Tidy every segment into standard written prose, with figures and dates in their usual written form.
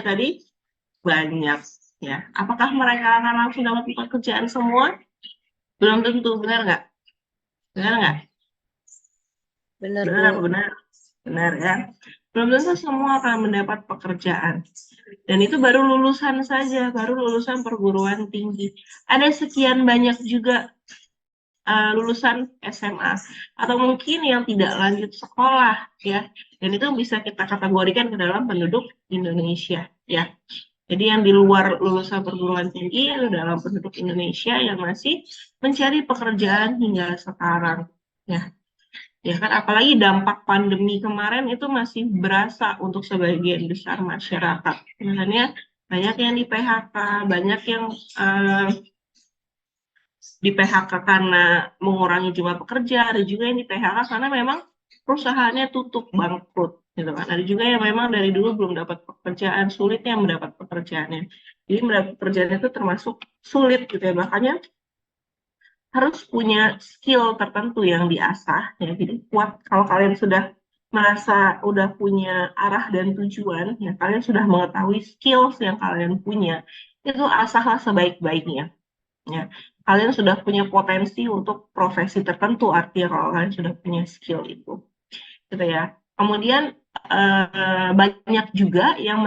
tadi banyak ya. Apakah mereka akan langsung dapat pekerjaan semua? Belum tentu, benar nggak? Benar nggak? Benar, Benar apa Bu. benar? Benar ya. Belum tentu semua akan mendapat pekerjaan. Dan itu baru lulusan saja, baru lulusan perguruan tinggi. Ada sekian banyak juga lulusan SMA atau mungkin yang tidak lanjut sekolah ya. Dan itu bisa kita kategorikan ke dalam penduduk Indonesia ya. Jadi yang di luar lulusan perguruan tinggi itu dalam penduduk Indonesia yang masih mencari pekerjaan hingga sekarang ya. Ya kan, apalagi dampak pandemi kemarin itu masih berasa untuk sebagian besar masyarakat. Misalnya banyak yang di PHK, banyak yang uh, di PHK karena mengurangi jumlah pekerja, ada juga yang di PHK karena memang perusahaannya tutup, bangkrut, gitu kan. Ada juga yang memang dari dulu belum dapat pekerjaan, sulitnya mendapat pekerjaannya. Jadi mendapat pekerjaan itu termasuk sulit gitu ya, makanya harus punya skill tertentu yang diasah ya. Jadi kuat kalau kalian sudah merasa udah punya arah dan tujuan ya, kalian sudah mengetahui skills yang kalian punya, itu asahlah sebaik-baiknya ya. Kalian sudah punya potensi untuk profesi tertentu, artinya kalau kalian sudah punya skill itu gitu ya. Kemudian banyak juga yang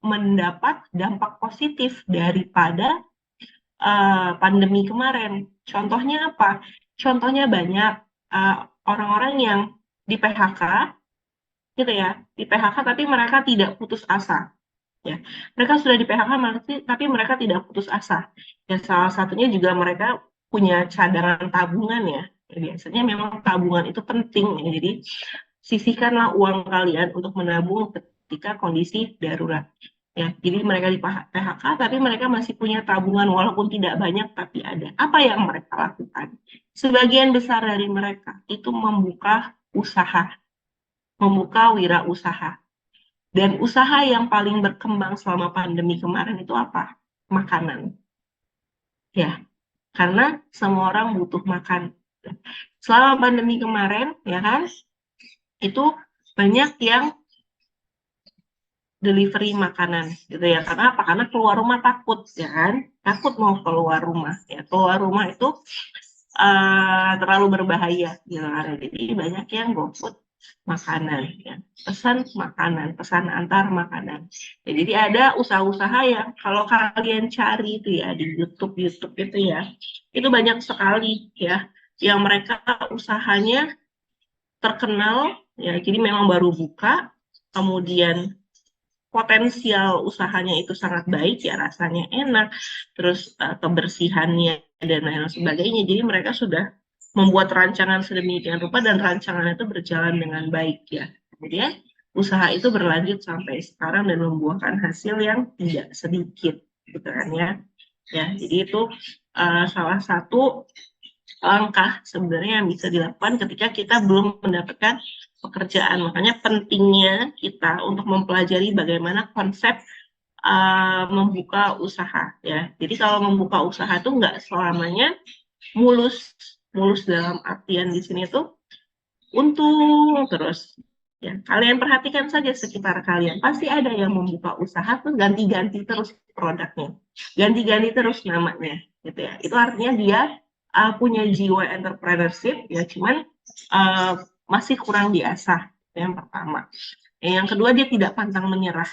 mendapat dampak positif daripada pandemi kemarin. Contohnya apa? Contohnya banyak uh, orang-orang yang di PHK gitu ya, di PHK tapi mereka tidak putus asa ya. Mereka sudah di PHK tapi mereka tidak putus asa. Ya salah satunya juga mereka punya cadangan tabungan ya. Ya, biasanya memang tabungan itu penting ya. Jadi sisihkanlah uang kalian untuk menabung ketika kondisi darurat. Ya, jadi mereka di PHK tapi mereka masih punya tabungan walaupun tidak banyak tapi ada. Apa yang mereka lakukan? Sebagian besar dari mereka itu membuka usaha, membuka wirausaha. Dan usaha yang paling berkembang selama pandemi kemarin itu apa? Makanan. Ya, karena semua orang butuh makan. Selama pandemi kemarin, ya kan, itu banyak yang delivery makanan gitu ya. Karena apa? Karena keluar rumah takut, ya kan? Takut mau keluar rumah. Ya, keluar rumah itu terlalu berbahaya gitu kan. Jadi banyak yang GoFood makanan ya. Pesan antar makanan ya. Jadi ada usaha-usaha yang kalau kalian cari itu ya di YouTube itu ya, itu banyak sekali ya yang mereka usahanya terkenal ya. Jadi memang baru buka, kemudian potensial usahanya itu sangat baik ya, rasanya enak, terus kebersihannya dan lain sebagainya. Jadi mereka sudah membuat rancangan sedemikian rupa dan rancangan itu berjalan dengan baik ya. Kemudian usaha itu berlanjut sampai sekarang dan membuahkan hasil yang tidak sedikit gitu kan ya. Ya, jadi itu salah satu langkah sebenarnya yang bisa dilakukan ketika kita belum mendapatkan pekerjaan. Makanya pentingnya kita untuk mempelajari bagaimana konsep membuka usaha ya. Jadi kalau membuka usaha itu nggak selamanya mulus, mulus dalam artian di sini tuh untung terus. Ya, kalian perhatikan saja sekitar kalian, pasti ada yang membuka usaha tuh ganti-ganti terus produknya, ganti-ganti terus namanya, gitu ya. Itu artinya dia punya jiwa entrepreneurship ya, cuman uh, masih kurang diasah. Yang pertama. Yang kedua, dia tidak pantang menyerah.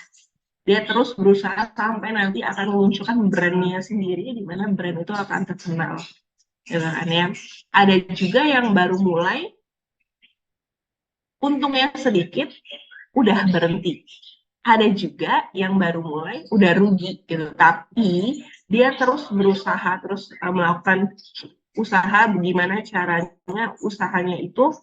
Dia terus berusaha sampai nanti akan memunculkan brandnya sendiri, di mana brand itu akan terkenal. Gitu kan ya. Ada juga yang baru mulai, untungnya sedikit, udah berhenti. Ada juga yang baru mulai, udah rugi gitu. Tapi dia terus berusaha, terus melakukan usaha bagaimana caranya usahanya itu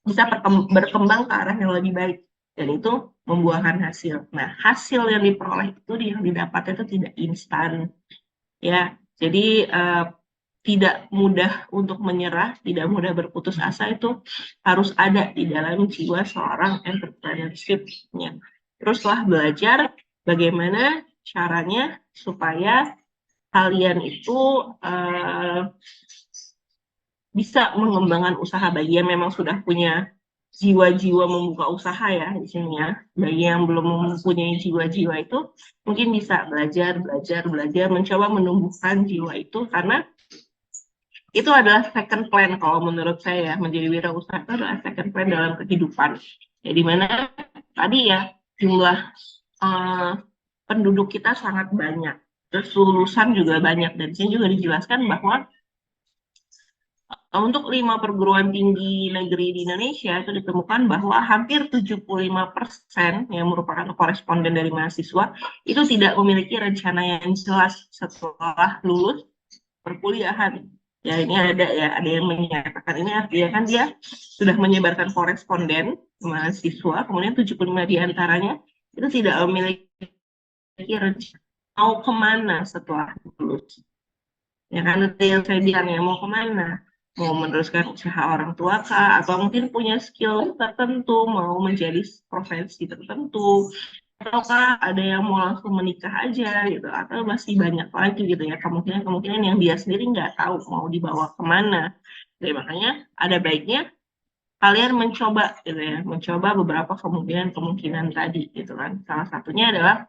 bisa berkembang ke arah yang lebih baik. Dan itu membuahkan hasil. Nah, hasil yang diperoleh itu yang didapat itu tidak instan. Ya, jadi tidak mudah untuk menyerah, tidak mudah berputus asa, itu harus ada di dalam jiwa seorang entrepreneurship-nya. Teruslah belajar bagaimana caranya supaya kalian itu bisa mengembangkan usaha bagi yang memang sudah punya jiwa-jiwa membuka usaha ya di sini ya. Bagi yang belum mempunyai jiwa-jiwa itu mungkin bisa belajar, mencoba menumbuhkan jiwa itu karena itu adalah second plan kalau menurut saya ya. Menjadi wirausaha itu adalah second plan dalam kehidupan. Ya di mana tadi ya jumlah eh, penduduk kita sangat banyak. Terus lulusan juga banyak dan di sini juga dijelaskan bahwa untuk 5 perguruan tinggi negeri di Indonesia itu ditemukan bahwa hampir 75% yang merupakan koresponden dari mahasiswa itu tidak memiliki rencana yang jelas setelah lulus perkuliahan. Ya ini ada yang menyatakan ini artinya kan dia sudah menyebarkan koresponden mahasiswa, kemudian 75 diantaranya itu tidak memiliki rencana mau kemana setelah lulus. Ya kan itu yang saya bilang ya mau kemana, mau meneruskan usaha orang tua kah, atau mungkin punya skill tertentu, mau menjadi profesi tertentu, ataukah ada yang mau langsung menikah aja gitu, atau masih banyak lagi gitu ya kemungkinan-kemungkinan yang dia sendiri nggak tahu mau dibawa kemana. Jadi makanya ada baiknya kalian mencoba gitu ya, mencoba beberapa kemungkinan-kemungkinan tadi gitu kan. Salah satunya adalah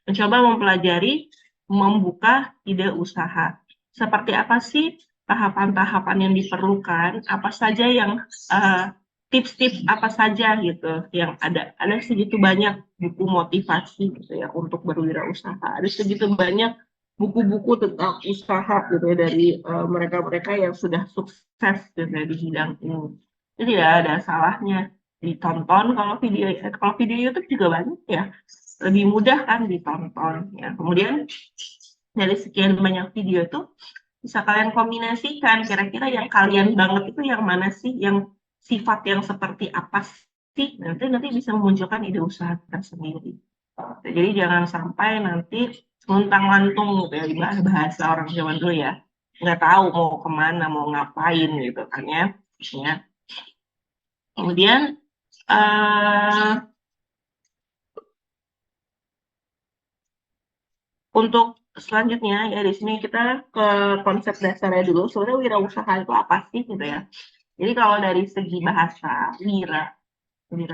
mencoba mempelajari membuka ide usaha. Seperti apa sih tahapan-tahapan yang diperlukan? Apa saja yang tips-tips apa saja gitu yang ada? Ada segitu banyak buku motivasi gitu ya untuk berwirausaha. Ada segitu banyak buku-buku tentang usaha gitu ya dari mereka-mereka yang sudah sukses gitu ya di bidang ini. Jadi tidak ada salahnya ditonton kalau video YouTube juga banyak ya, lebih mudah kan ditonton ya. Kemudian dari sekian banyak video itu bisa kalian kombinasikan kira-kira yang kalian banget itu yang mana sih, yang sifat yang seperti apa sih, nanti bisa memunculkan ide usaha kita sendiri. Jadi jangan sampai nanti luntang lantung gitu ya, bahasa orang zaman dulu ya, nggak tahu mau kemana mau ngapain gitu kan ya. Kemudian untuk selanjutnya ya di sini kita ke konsep dasarnya dulu. Sebenarnya wirausaha itu apa sih gitu ya. Jadi kalau dari segi bahasa wira ini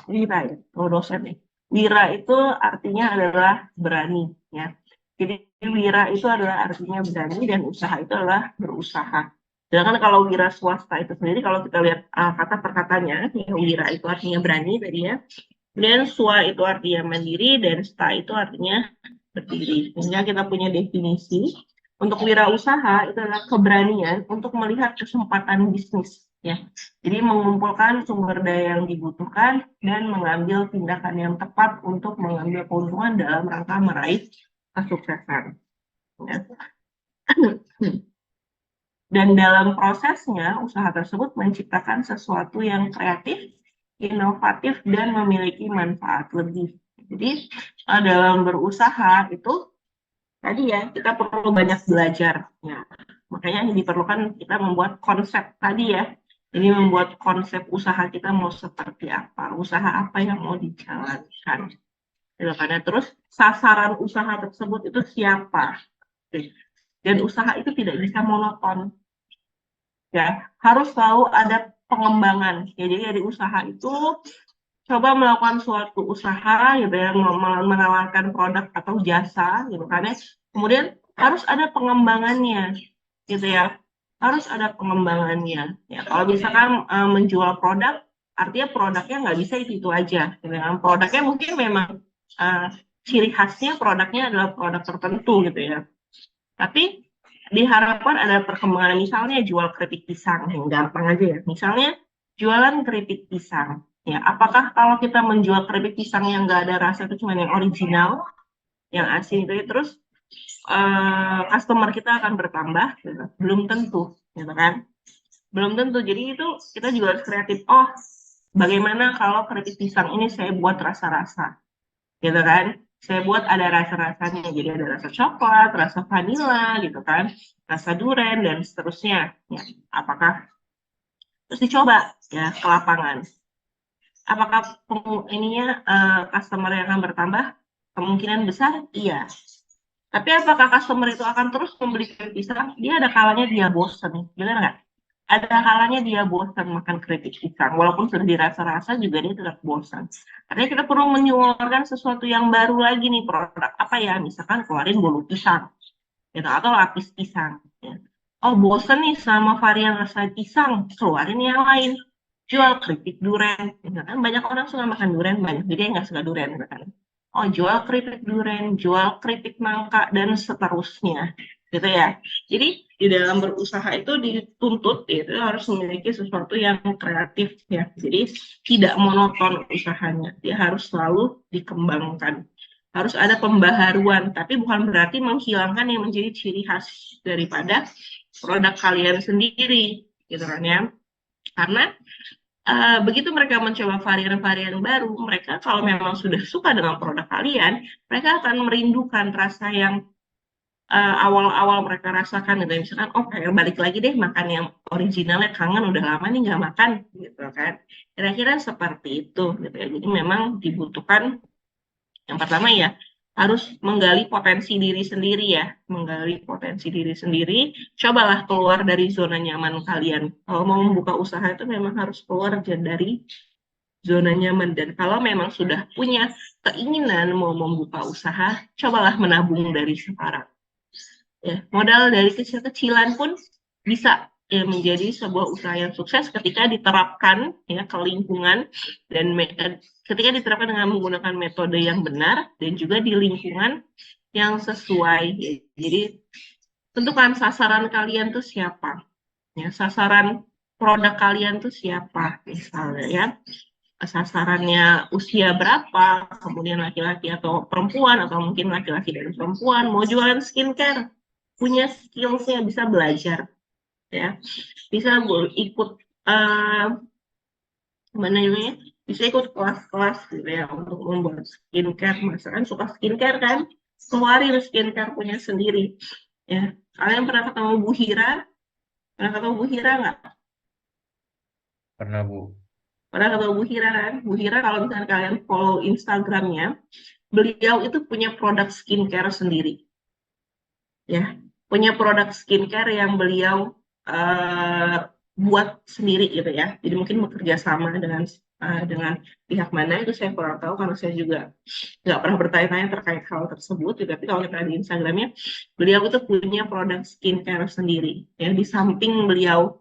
wira ya, dosen nih. Wira itu artinya adalah berani ya. Jadi wira itu adalah artinya berani dan usaha itu adalah berusaha. Sedangkan kalau wira swasta itu sendiri kalau kita lihat kata perkatanya, ya, wira itu artinya berani tadi ya. Kemudian swa itu artinya mandiri dan sta itu artinya berdiri. Sehingga kita punya definisi untuk wirausaha itu adalah keberanian untuk melihat kesempatan bisnis ya. Jadi mengumpulkan sumber daya yang dibutuhkan dan mengambil tindakan yang tepat untuk mengambil keuntungan dalam rangka meraih kesuksesan. Ya. Dan dalam prosesnya usaha tersebut menciptakan sesuatu yang kreatif, inovatif dan memiliki manfaat lebih. Jadi dalam berusaha itu tadi ya kita perlu banyak belajar ya. Makanya diperlukan kita membuat konsep tadi ya. Ini membuat konsep usaha kita mau seperti apa, usaha apa yang mau dijalankan. Karena terus sasaran usaha tersebut itu siapa. Dan usaha itu tidak bisa monoton. Ya, harus selalu ada pengembangan. Ya, jadi dari usaha itu coba melakukan suatu usaha gitu ya, menawarkan produk atau jasa gitu kan ya. Kemudian harus ada pengembangannya gitu ya. Harus ada pengembangannya. Ya, kalau misalkan menjual produk, artinya produknya nggak bisa itu aja. Gitu ya. Produknya mungkin memang ciri khasnya produknya adalah produk tertentu gitu ya. Tapi diharapkan ada perkembangan, misalnya jual keripik pisang, yang gampang aja ya. Misalnya jualan keripik pisang. Ya, apakah kalau kita menjual keripik pisang yang nggak ada rasa itu cuma yang original, yang asin itu terus customer kita akan bertambah? Gitu. Belum tentu, gitu kan? Belum tentu. Jadi itu kita juga harus kreatif. Oh, bagaimana kalau keripik pisang ini saya buat rasa-rasa, gitu kan? Saya buat ada rasa-rasanya, jadi ada rasa coklat, rasa vanila gitu kan, rasa durian dan seterusnya. Ya, apakah terus dicoba ya ke lapangan? Apakah ininya customer yang akan bertambah? Kemungkinan besar iya. Tapi apakah customer itu akan terus membeli pisang? Dia ada kalanya dia bosen, benar nggak? ada kalanya dia bosan makan keripik pisang, walaupun sudah dirasa-rasa juga dia tetap bosan. Artinya kita perlu mengeluarkan sesuatu yang baru lagi nih, produk apa ya, misalkan keluarin bolu pisang, gitu, atau lapis pisang. Ya. Oh bosan nih sama varian rasa pisang, keluarin yang lain. Jual keripik duren, gitu kan. Banyak orang suka makan duren, banyak juga yang nggak suka duren, gitu kan. Oh jual keripik duren, jual keripik nangka, dan seterusnya, gitu ya. Jadi di dalam berusaha itu dituntut itu harus memiliki sesuatu yang kreatif ya. Jadi tidak monoton usahanya, dia harus selalu dikembangkan. Harus ada pembaharuan, tapi bukan berarti menghilangkan yang menjadi ciri khas daripada produk kalian sendiri, gitu kan ya. Karena begitu mereka mencoba varian-varian baru, mereka kalau memang sudah suka dengan produk kalian, mereka akan merindukan rasa yang awal-awal mereka rasakan gitu. Misalkan, oh pengen balik lagi deh makan yang originalnya, kangen udah lama nih nggak makan, gitu kan. Kira-kira seperti itu, gitu ya. Jadi memang dibutuhkan yang pertama ya, harus menggali potensi diri sendiri ya, menggali potensi diri sendiri. Cobalah keluar dari zona nyaman kalian. Kalau mau membuka usaha itu memang harus keluar dari zona nyaman. Dan kalau memang sudah punya keinginan mau membuka usaha, cobalah menabung dari sekarang. Ya, modal dari kecil-kecilan pun bisa ya menjadi sebuah usaha yang sukses ketika diterapkan ya ke lingkungan dan ketika diterapkan dengan menggunakan metode yang benar dan juga di lingkungan yang sesuai. Ya. Jadi tentukan sasaran kalian tuh siapa, ya sasaran produk kalian tuh siapa misalnya ya, sasarannya usia berapa, kemudian laki-laki atau perempuan, atau mungkin laki-laki dan perempuan mau jualan skincare, punya skillsnya, bisa belajar ya, bisa ikut mana namanya, bisa ikut kelas-kelas gitu ya untuk membuat skincare. Misalkan suka skincare kan, keluarin skincare punya sendiri ya. Kalian pernah ketemu Bu Hira? Pernah ketemu Bu Hira nggak? Pernah, Bu. Pernah ketemu Bu Hira kan? Bu Hira kalau misalnya kalian follow Instagramnya, beliau itu punya produk skincare sendiri ya, punya produk skincare yang beliau uh, buat sendiri gitu ya. Jadi mungkin bekerja sama dengan pihak mana itu saya kurang tahu karena saya juga nggak pernah bertanya-tanya terkait hal tersebut. Tapi kalau kita di Instagramnya, beliau itu punya produk skincare sendiri ya. Di samping beliau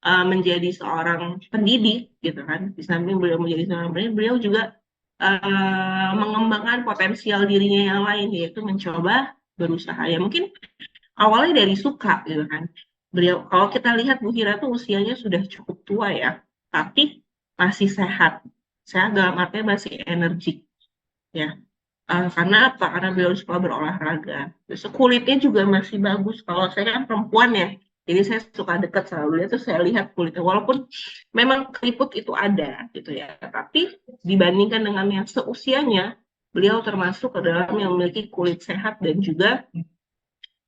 menjadi seorang pendidik gitu kan, di samping beliau menjadi seorang pendidik, beliau juga mengembangkan potensial dirinya yang lain, yaitu mencoba berusaha ya, mungkin awalnya dari suka gitu kan. Beliau, kalau kita lihat Bu Hira tuh usianya sudah cukup tua ya, tapi masih sehat. Sehat dalam artinya masih energik ya. Karena apa? Karena beliau suka berolahraga. Terus kulitnya juga masih bagus. Kalau saya kan perempuan ya, jadi saya suka dekat sama beliau tuh saya lihat kulitnya. Walaupun memang keriput itu ada gitu ya, tapi dibandingkan dengan yang seusianya, beliau termasuk ke dalam yang memiliki kulit sehat dan juga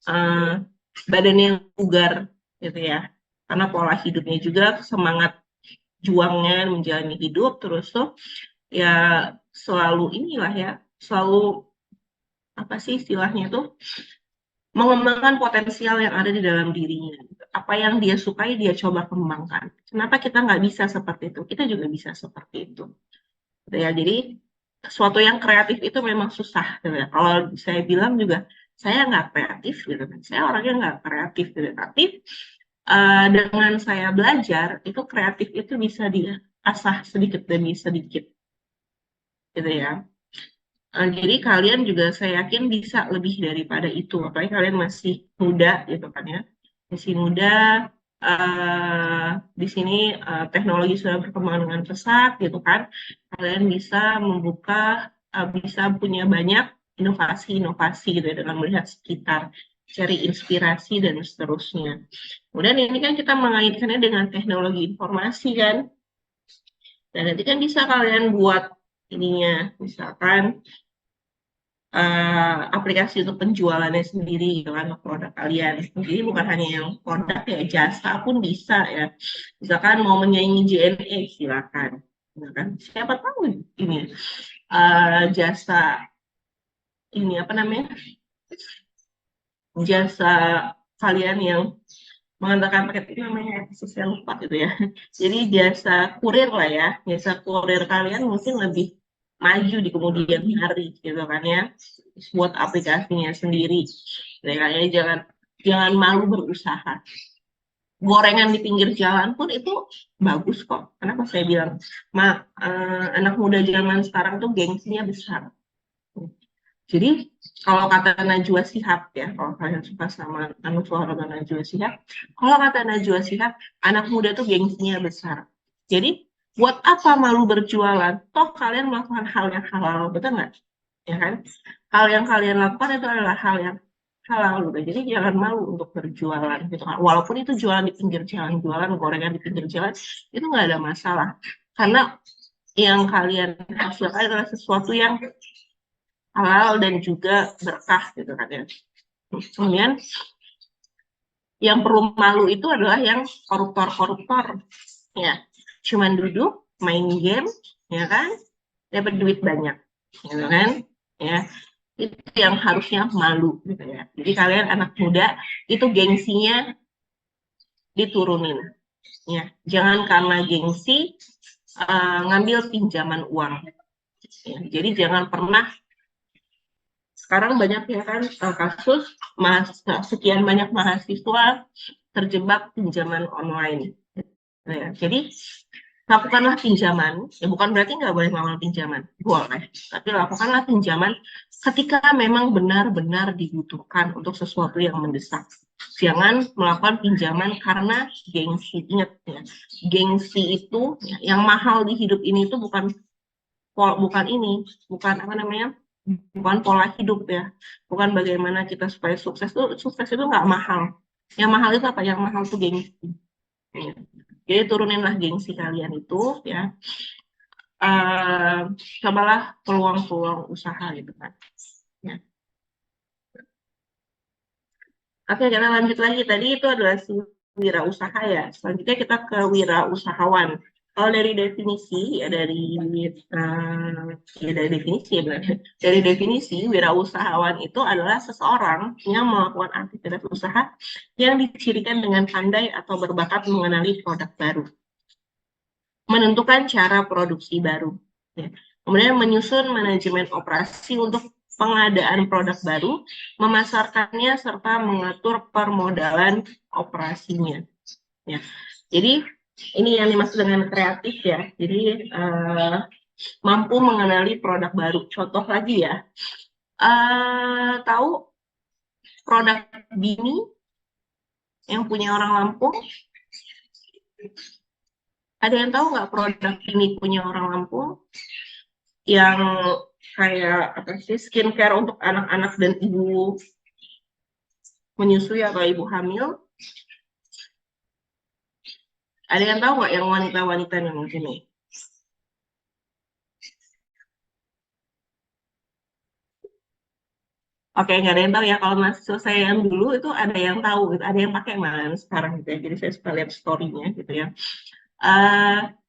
uh, badan yang bugar gitu ya, karena pola hidupnya juga, semangat juangnya menjalani hidup terus tuh ya, selalu inilah ya, selalu apa sih istilahnya tuh, mengembangkan potensial yang ada di dalam dirinya. Apa yang dia sukai dia coba kembangkan. Kenapa kita nggak bisa seperti itu, kita juga bisa seperti itu gitu ya. Jadi sesuatu yang kreatif itu memang susah gitu ya. Kalau saya bilang juga saya nggak kreatif gitu kan, saya orangnya nggak kreatif gitu. Tapi dengan saya belajar itu kreatif itu bisa diasah sedikit demi sedikit gitu ya. Jadi kalian juga saya yakin bisa lebih daripada itu, apalagi kalian masih muda gitu kan ya, masih muda. eh di sini teknologi sudah berkembang dengan pesat gitu kan, kalian bisa membuka, bisa punya banyak inovasi-inovasi gitu ya, dengan melihat sekitar, cari inspirasi dan seterusnya. Kemudian ini kan kita mengaitkannya dengan teknologi informasi kan, dan nanti kan bisa kalian buat ininya, misalkan aplikasi untuk penjualannya sendiri gitu kan, produk kalian. Jadi bukan hanya yang produk ya, jasa pun bisa ya. Misalkan mau menyaingi JNE silakan. Ya kan? Siapa tahu ini jasa ini apa namanya, jasa kalian yang mengantarkan paket itu namanya saya lupa gitu ya. Jadi jasa kurir lah ya, jasa kurir kalian mungkin lebih maju di kemudian hari gitu kan ya. Buat aplikasinya sendiri. Jadi kalian jangan malu berusaha. Gorengan di pinggir jalan pun itu bagus kok. Kenapa saya bilang, anak muda zaman sekarang tuh gengsinya besar. Jadi kalau kata Najwa Shihab ya, kalau kalian suka sama Suara dan Najwa Shihab, kalau kata Najwa Shihab, anak muda tuh gengsinya besar. Jadi buat apa malu berjualan? Toh kalian melakukan hal yang halal, betul nggak? Ya kan? Hal yang kalian lakukan itu adalah hal yang halal gitu. Jadi jangan malu untuk berjualan gitu kan. Walaupun itu jualan di pinggir jalan, jualan gorengan di pinggir jalan, itu nggak ada masalah. Karena yang kalian hasilkan adalah sesuatu yang halal dan juga berkah gitu kan ya. Kemudian yang perlu malu itu adalah yang koruptor-koruptor ya. Cuman duduk, main game, ya kan? Dapat duit banyak, gitu kan? Ya. Itu yang harusnya malu gitu ya. Jadi kalian anak muda itu gengsinya diturunin ya. Jangan karena gengsi ngambil pinjaman uang. Ya. Jadi jangan pernah sekarang banyak ya kan kasus sekian banyak mahasiswa terjebak pinjaman online. Ya. Jadi lakukanlah pinjaman, ya bukan berarti nggak boleh melakukan pinjaman, boleh, tapi lakukanlah pinjaman ketika memang benar-benar dibutuhkan untuk sesuatu yang mendesak. Jangan melakukan pinjaman karena gengsi. Ingat ya, gengsi itu ya, yang mahal di hidup ini itu bukan apa namanya, bukan pola hidup ya, bukan bagaimana kita supaya sukses itu nggak mahal. Yang mahal itu apa? Yang mahal itu gengsi. Ya. Jadi turuninlah gengsi kalian itu ya. Cobalah peluang-peluang usaha gitu kan. Ya. Oke, kita lanjut lagi. Tadi itu adalah si wirausaha ya. Selanjutnya kita ke wirausahawan. Kalau dari definisi ya dari definisi ya benar. Dari definisi wirausahawan itu adalah seseorang yang melakukan aktivitas usaha yang dicirikan dengan pandai atau berbakat mengenali produk baru, menentukan cara produksi baru, ya. Kemudian menyusun manajemen operasi untuk pengadaan produk baru, memasarkannya, serta mengatur permodalan operasinya. Ya. Jadi ini yang dimaksud dengan kreatif ya. Jadi mampu mengenali produk baru. Contoh lagi ya, tahu produk Bini yang punya orang Lampung? Ada yang tahu nggak produk Bini punya orang Lampung? Yang kayak apa sih, skincare untuk anak-anak dan ibu menyusui atau ibu hamil. Ada yang tahu nggak yang wanita-wanita nih mungkin nih? Oke, nggak ada yang tahu ya. Kalau mahasiswa saya yang dulu itu ada yang tahu, gitu. Ada yang pakai malah sekarang gitu ya. Jadi saya suka lihat story-nya gitu ya.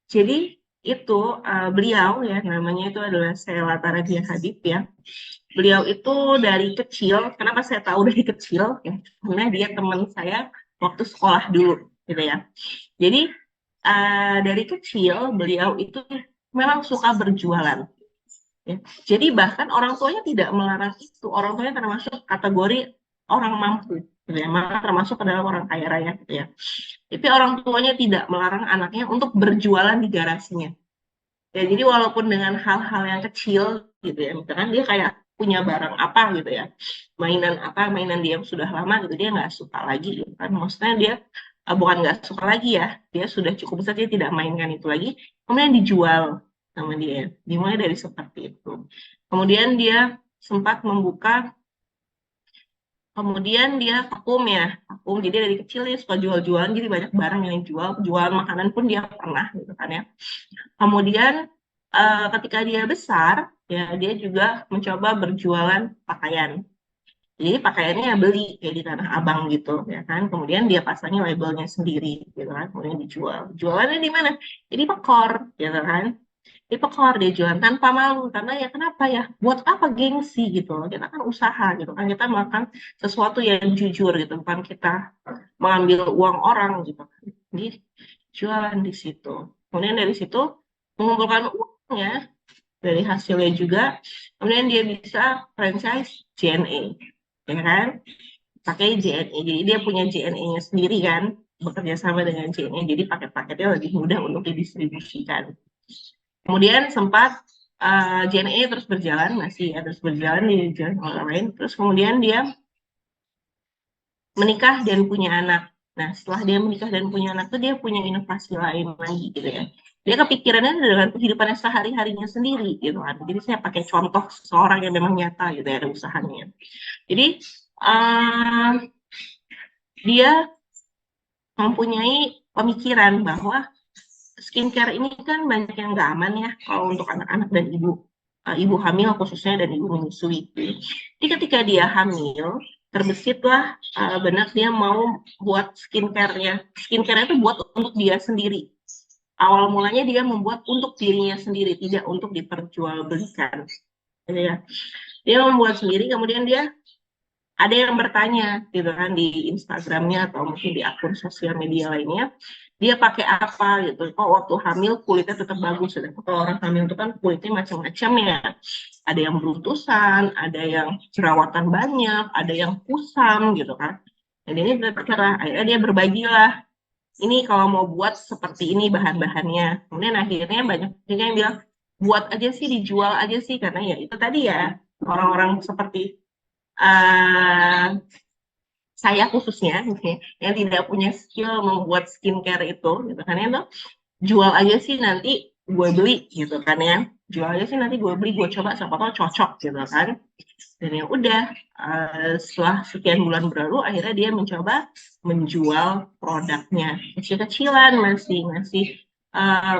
Jadi itu beliau ya, namanya itu adalah Sheila Taradia Hadid ya. Beliau itu dari kecil, kenapa saya tahu dari kecil ya? Karena dia teman saya waktu sekolah dulu gitu ya. Jadi dari kecil beliau itu memang suka berjualan. Ya. Jadi bahkan orang tuanya tidak melarang itu. Orang tuanya termasuk kategori orang mampu, gitu ya. Maka termasuk ke dalam orang kaya raya, gitu ya. Tapi orang tuanya tidak melarang anaknya untuk berjualan di garasinya. Ya, jadi walaupun dengan hal-hal yang kecil, gitu ya, misalkan dia kayak punya barang apa gitu ya, mainan dia yang sudah lama gitu, dia nggak suka lagi, gitu kan. Maksudnya dia bukan nggak suka lagi ya, dia sudah cukup besar, dia tidak mainkan itu lagi, kemudian dijual sama dia, dimulai dari seperti itu. Kemudian dia sempat membuka, kemudian dia vakum ya, vakum, jadi dari kecil dia suka jual-jualan, jadi banyak barang yang jual makanan pun dia pernah gitu kan ya. Kemudian ketika dia besar, ya dia juga mencoba berjualan pakaian. Jadi pakaiannya beli kayak di Tanah Abang gitu, ya kan. Kemudian dia pasangnya labelnya sendiri, gitu kan. Kemudian dijual. Jualannya di mana? Jadi pekor, gitu kan. Di pekor dia jualan tanpa malu, karena ya kenapa ya? Buat apa gengsi gitu loh? Kita kan usaha gitu kan. Kita melakukan sesuatu yang jujur gitu, bukan kita mengambil uang orang gitu. Jadi jualan di situ. Kemudian dari situ mengumpulkan uangnya dari hasilnya juga. Kemudian dia bisa franchise JNE, ya kan? Pakai JNE. Jadi dia punya JNE-nya sendiri kan, bekerja sama dengan JNE. Jadi paket-paketnya lebih mudah untuk didistribusikan. Kemudian sempat JNE terus berjalan, masih ya, terus berjalan di jalan orang lain. Terus kemudian dia menikah dan punya anak. Nah, setelah dia menikah dan punya anak tuh dia punya inovasi lain lagi gitu ya. Dia kepikirannya dengan kehidupannya sehari-harinya sendiri gitu kan. Jadi saya pakai contoh seseorang yang memang nyata gitu ya, ada usahanya. Jadi dia mempunyai pemikiran bahwa skincare ini kan banyak yang nggak aman ya kalau untuk anak-anak dan ibu hamil khususnya dan ibu menyusui. Jadi ketika dia hamil, terbesitlah benar dia mau buat skincare-nya. Skincare-nya itu buat untuk dia sendiri. Awal mulanya dia membuat untuk dirinya sendiri, tidak untuk diperjualbelikan. Ya. Dia membuat sendiri, kemudian dia ada yang bertanya gitu kan di Instagramnya atau mungkin di akun sosial media lainnya, dia pakai apa gitu. Kok waktu hamil kulitnya tetap bagus. Kalau orang hamil itu kan kulitnya macam-macam ya. Ada yang beruntusan, ada yang jerawatan banyak, ada yang kusam gitu kan. Dan ini terserah. Akhirnya dia berbagilah. Ini kalau mau buat seperti ini bahan-bahannya. Kemudian akhirnya banyak juga yang bilang, buat aja sih, dijual aja sih. Karena ya itu tadi ya, orang-orang seperti saya khususnya yang tidak punya skill membuat skincare itu gitu kan ya, jual aja sih nanti gue beli gitu kan ya, jual aja sih nanti gue beli, gue coba siapa tahu cocok gitu kan. Dan ya udah, setelah sekian bulan berlalu akhirnya dia mencoba menjual produknya kecil-kecilan, masih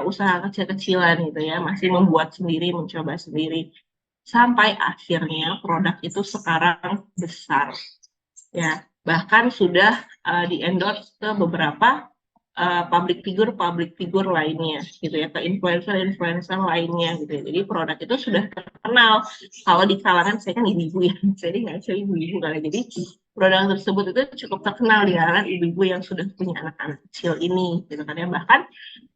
usaha kecil-kecilan gitu ya, masih membuat sendiri, mencoba sendiri, sampai akhirnya produk itu sekarang besar ya, bahkan sudah di-endorse ke beberapa public figure lainnya gitu ya, ke influencer lainnya gitu ya. Jadi produk itu sudah terkenal kalau di kalangan, saya kan ibu-ibu ya, jadi nggak saya ibu-ibu kali, jadi produk tersebut itu cukup terkenal di kalangan ibu-ibu yang sudah punya anak-anak kecil ini gitu kan ya. Bahkan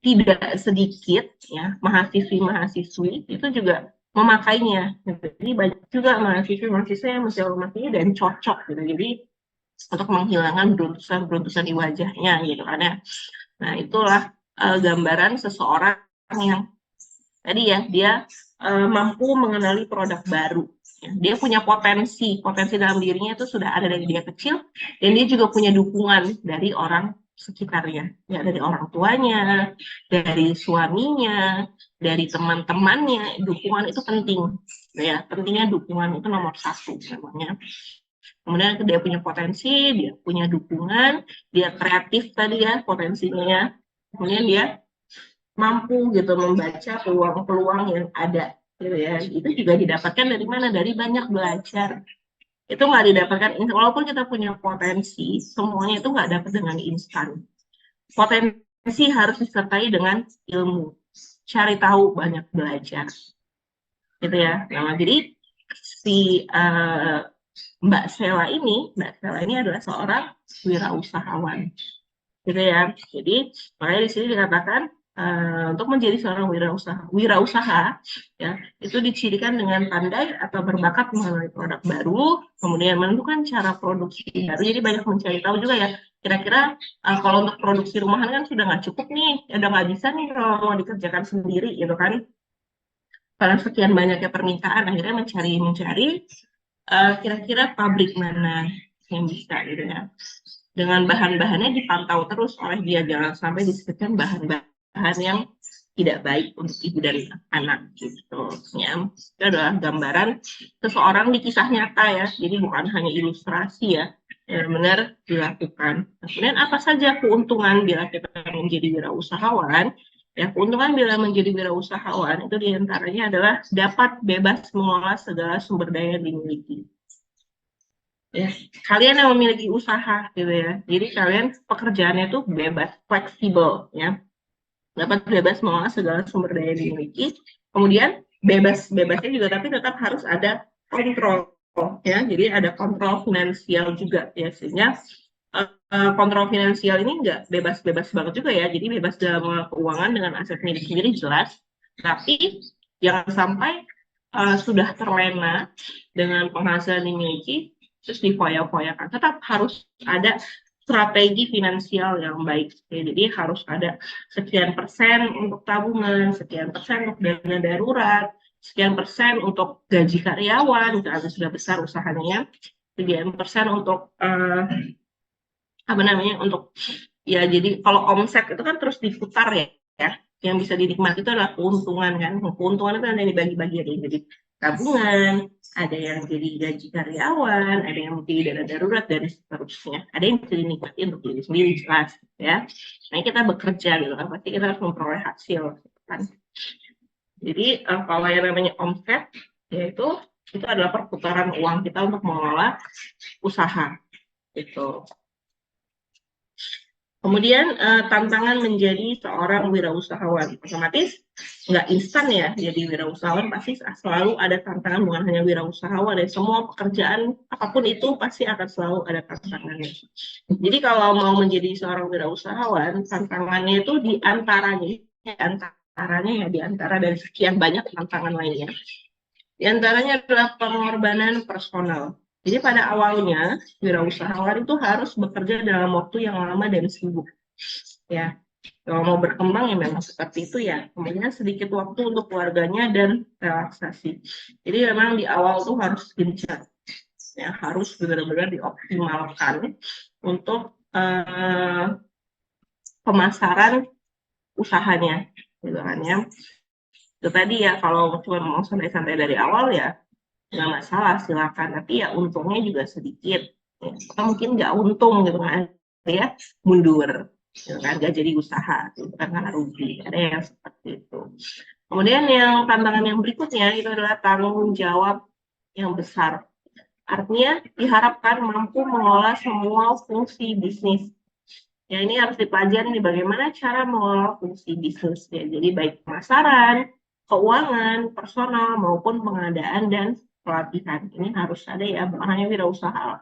tidak sedikit ya mahasiswi itu juga memakainya gitu. Jadi banyak juga mahasiswa yang memakainya dan cocok gitu. Jadi untuk menghilangkan beruntusan di wajahnya gitu kan ya. Nah, itulah gambaran seseorang yang tadi ya, dia mampu mengenali produk baru. Ya. Dia punya potensi dalam dirinya itu sudah ada dari dia kecil, dan dia juga punya dukungan dari orang sekitarnya, ya, dari orang tuanya, dari suaminya, dari teman-temannya. Dukungan itu penting, ya, pentingnya dukungan itu nomor satu namanya. Kemudian dia punya potensi, dia punya dukungan, dia kreatif tadi ya potensinya ya. Kemudian dia mampu gitu membaca peluang-peluang yang ada gitu ya. Itu juga didapatkan dari mana? Dari banyak belajar. Itu nggak didapatkan, walaupun kita punya potensi, semuanya itu nggak dapat dengan instan. Potensi harus disertai dengan ilmu. Cari tahu, banyak belajar. Gitu ya. Nah, jadi si Mbak Sela ini adalah seorang wirausahawan, gitu ya. Jadi makanya di sini dikatakan untuk menjadi seorang wirausaha, ya, itu dicirikan dengan pandai atau berbakat mengenali produk baru, kemudian menentukan cara produksi baru. Jadi banyak mencari tahu juga ya. Kira-kira kalau untuk produksi rumahan kan sudah nggak cukup nih, udah nggak bisa nih kalau mau dikerjakan sendiri, gitu kan. Karena sekian banyaknya permintaan, akhirnya mencari kira-kira pabrik mana yang bisa gitu ya. Dengan bahan-bahannya dipantau terus oleh dia, jangan sampai disebutkan bahan-bahan yang tidak baik untuk ibu dan anak gitu ya. Itu adalah gambaran seseorang di kisah nyata ya, jadi bukan hanya ilustrasi ya, benar-benar dilakukan. Kemudian apa saja keuntungan bila kita menjadi wirausahawan? Ya, keuntungan bila menjadi wirausahawan itu diantaranya adalah dapat bebas mengolah segala sumber daya yang dimiliki. Ya, kalian yang memiliki usaha gitu ya, jadi kalian pekerjaannya itu bebas, fleksibel ya, dapat bebas mengolah segala sumber daya yang dimiliki. Kemudian bebasnya juga tapi tetap harus ada kontrol ya, jadi ada kontrol finansial juga ya, sehingga kontrol finansial ini nggak bebas-bebas banget juga ya. Jadi bebas dalam mengelola keuangan dengan aset milik sendiri jelas, tapi jangan sampai sudah terlena dengan penghasilan dimiliki terus difoya-foyakan. Tetap harus ada strategi finansial yang baik. Ya, jadi harus ada sekian persen untuk tabungan, sekian persen untuk dana darurat, sekian persen untuk gaji karyawan, kalau sudah besar usahanya, sekian persen untuk apa namanya, untuk ya, jadi kalau omset itu kan terus diputar ya, yang bisa dinikmati itu adalah keuntungan kan. Keuntungan itu ada yang dibagi-bagi, ada yang jadi tabungan, ada yang jadi gaji karyawan, ada yang menjadi dana darurat dan seterusnya. Ada yang bisa dinikmati untuk diri sendiri jelas ya. Nah kita bekerja gitu kan, pasti kita harus memperoleh hasil kan. Jadi kalau yang namanya omset yaitu itu adalah perputaran uang kita untuk mengelola usaha gitu. Kemudian tantangan menjadi seorang wirausahawan, otomatis nggak instan ya jadi wirausahawan, pasti selalu ada tantangan, bukan hanya wirausahawan ya, semua pekerjaan apapun itu pasti akan selalu ada tantangannya. Jadi kalau mau menjadi seorang wirausahawan, tantangannya itu diantaranya dari sekian banyak tantangan lainnya. Di antaranya adalah pengorbanan personal. Jadi pada awalnya wirausahawan itu harus bekerja dalam waktu yang lama dan sibuk. Ya, kalau mau berkembang ya memang seperti itu ya. Kemudian sedikit waktu untuk keluarganya dan relaksasi. Jadi memang di awal tuh harus gencar. Ya, harus benar-benar dioptimalkan untuk pemasaran usahanya, gitu kan ya. Itu tadi ya, kalau cuma mau santai-santai dari awal ya nggak masalah, silakan, tapi ya untungnya juga sedikit ya. Atau mungkin nggak untung gitu kan ya, mundur gitu kan, nggak jadi usaha gitu kan, karena rugi, ada yang seperti itu. Kemudian yang tantangan yang berikutnya itu adalah tanggung jawab yang besar, artinya diharapkan mampu mengelola semua fungsi bisnis. Ya ini harus dipelajari nih, bagaimana cara mengelola fungsi bisnis ya, jadi baik pemasaran, keuangan, personal maupun pengadaan dan pelatihan. Ini harus ada ya, bukan hanya wirausaha,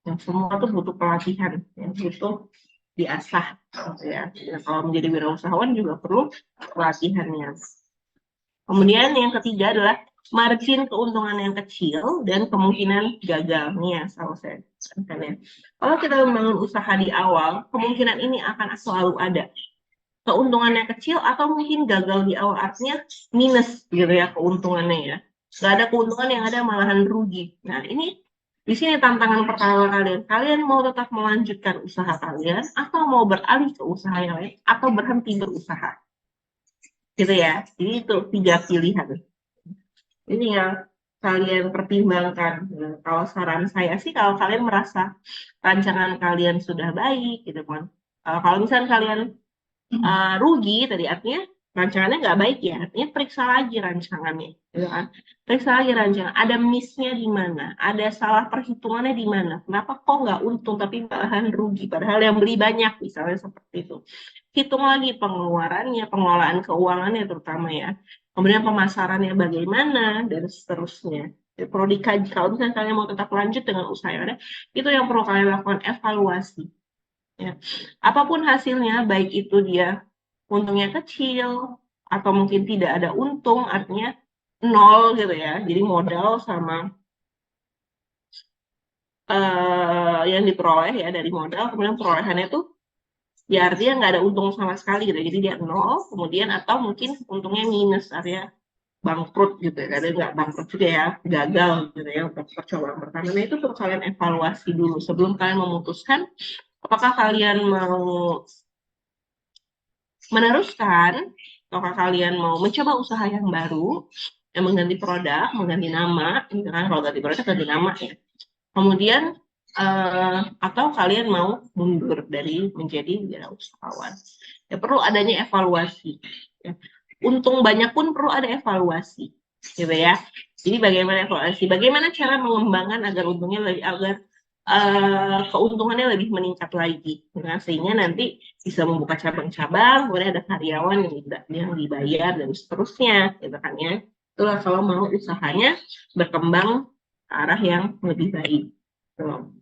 yang semua tuh butuh pelatihan, yang butuh diasah gitu ya. Kalau menjadi wirausahawan juga perlu pelatihannya. Kemudian yang ketiga adalah margin keuntungan yang kecil dan kemungkinan gagal. Nih ya, selalu saya sampaikan ya. Kalau kita membangun usaha di awal, kemungkinan ini akan selalu ada. Keuntungannya kecil atau mungkin gagal di awal, artinya minus gitu ya keuntungannya ya. Nggak ada keuntungan, yang ada malahan rugi. Nah ini di sini tantangan pertama kalian. Kalian mau tetap melanjutkan usaha kalian atau mau beralih ke usaha yang lain atau berhenti berusaha. Gitu ya. Jadi itu 3 pilihan. Ini yang kalian pertimbangkan. Nah, kalau saran saya sih, kalau kalian merasa rancangan kalian sudah baik gitu kan. Kalau misalnya kalian rugi tadi, artinya rancangannya nggak baik ya, artinya periksa lagi rancangannya gitu kan. Periksa lagi rancangan, ada miss-nya di mana, ada salah perhitungannya di mana, kenapa kok nggak untung tapi malahan rugi padahal yang beli banyak, misalnya seperti itu. Hitung lagi pengeluarannya, pengelolaan keuangannya terutama ya, kemudian pemasarannya bagaimana dan seterusnya. Jadi perlu dikaji. Kalau misalnya kalian mau tetap lanjut dengan usaha yang ada, itu yang perlu kalian lakukan, evaluasi ya. Apapun hasilnya, baik itu dia untungnya kecil atau mungkin tidak ada untung, artinya nol gitu ya. Jadi modal sama yang diperoleh ya dari modal, kemudian perolehannya tuh ya artinya nggak ada untung sama sekali gitu. Jadi dia nol, kemudian atau mungkin untungnya minus, artinya bangkrut gitu ya. Kadang nggak bangkrut juga ya, gagal gitu ya untuk percobaan pertama. Nah itu perlu kalian evaluasi dulu sebelum kalian memutuskan apakah kalian mau meneruskan ataukah kalian mau mencoba usaha yang baru, yang mengganti produk, mengganti nama, gitu kan. Kalau ganti produk ganti nama ya. Kemudian atau kalian mau mundur dari menjadi wirausahawan. Ya perlu adanya evaluasi. Ya. Untung banyak pun perlu ada evaluasi, gitu ya. Jadi bagaimana evaluasi? Bagaimana cara mengembangkan agar untungnya lebih, agar keuntungannya lebih meningkat lagi, nah, sehingga nanti bisa membuka cabang-cabang, kemudian ada karyawan yang dibayar dan seterusnya, gitu kan ya. Itulah kalau mau usahanya berkembang ke arah yang lebih baik. Tuh.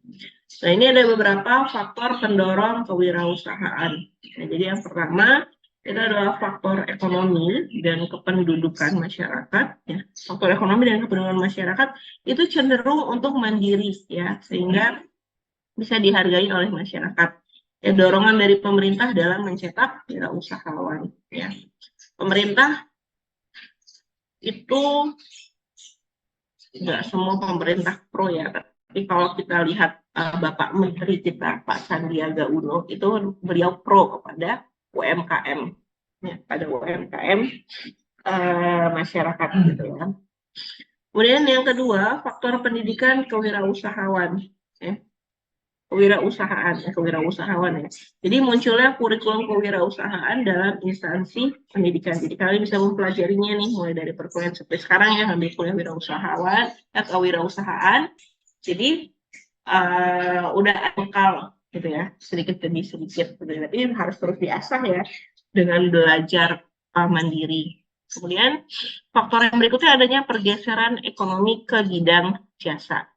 Nah, ini ada beberapa faktor pendorong kewirausahaan. Nah, jadi yang pertama itu adalah faktor ekonomi dan kependudukan masyarakat. Ya. Faktor ekonomi dan kependudukan masyarakat itu cenderung untuk mandiri, ya, sehingga bisa dihargai oleh masyarakat. Ya, dorongan dari pemerintah dalam mencetak wirausahawan. Ya. Pemerintah itu nggak semua pemerintah pro ya, tapi kalau kita lihat Bapak Menteri kita Pak Sandiaga Uno itu beliau pro kepada UMKM, ya, pada UMKM masyarakat gitu ya. Kemudian yang kedua faktor pendidikan kewirausahawan, ya. Kewirausahaan ya. Jadi munculnya kurikulum kewirausahaan dalam instansi pendidikan. Jadi kalian bisa mempelajarinya nih mulai dari perkuliahan seperti sekarang ya, ambil kuliah kewirausahaan. Jadi udah bekal gitu ya, sedikit demi sedikit. Tapi harus terus diasah ya dengan belajar mandiri. Kemudian faktor yang berikutnya adanya pergeseran ekonomi ke bidang jasa.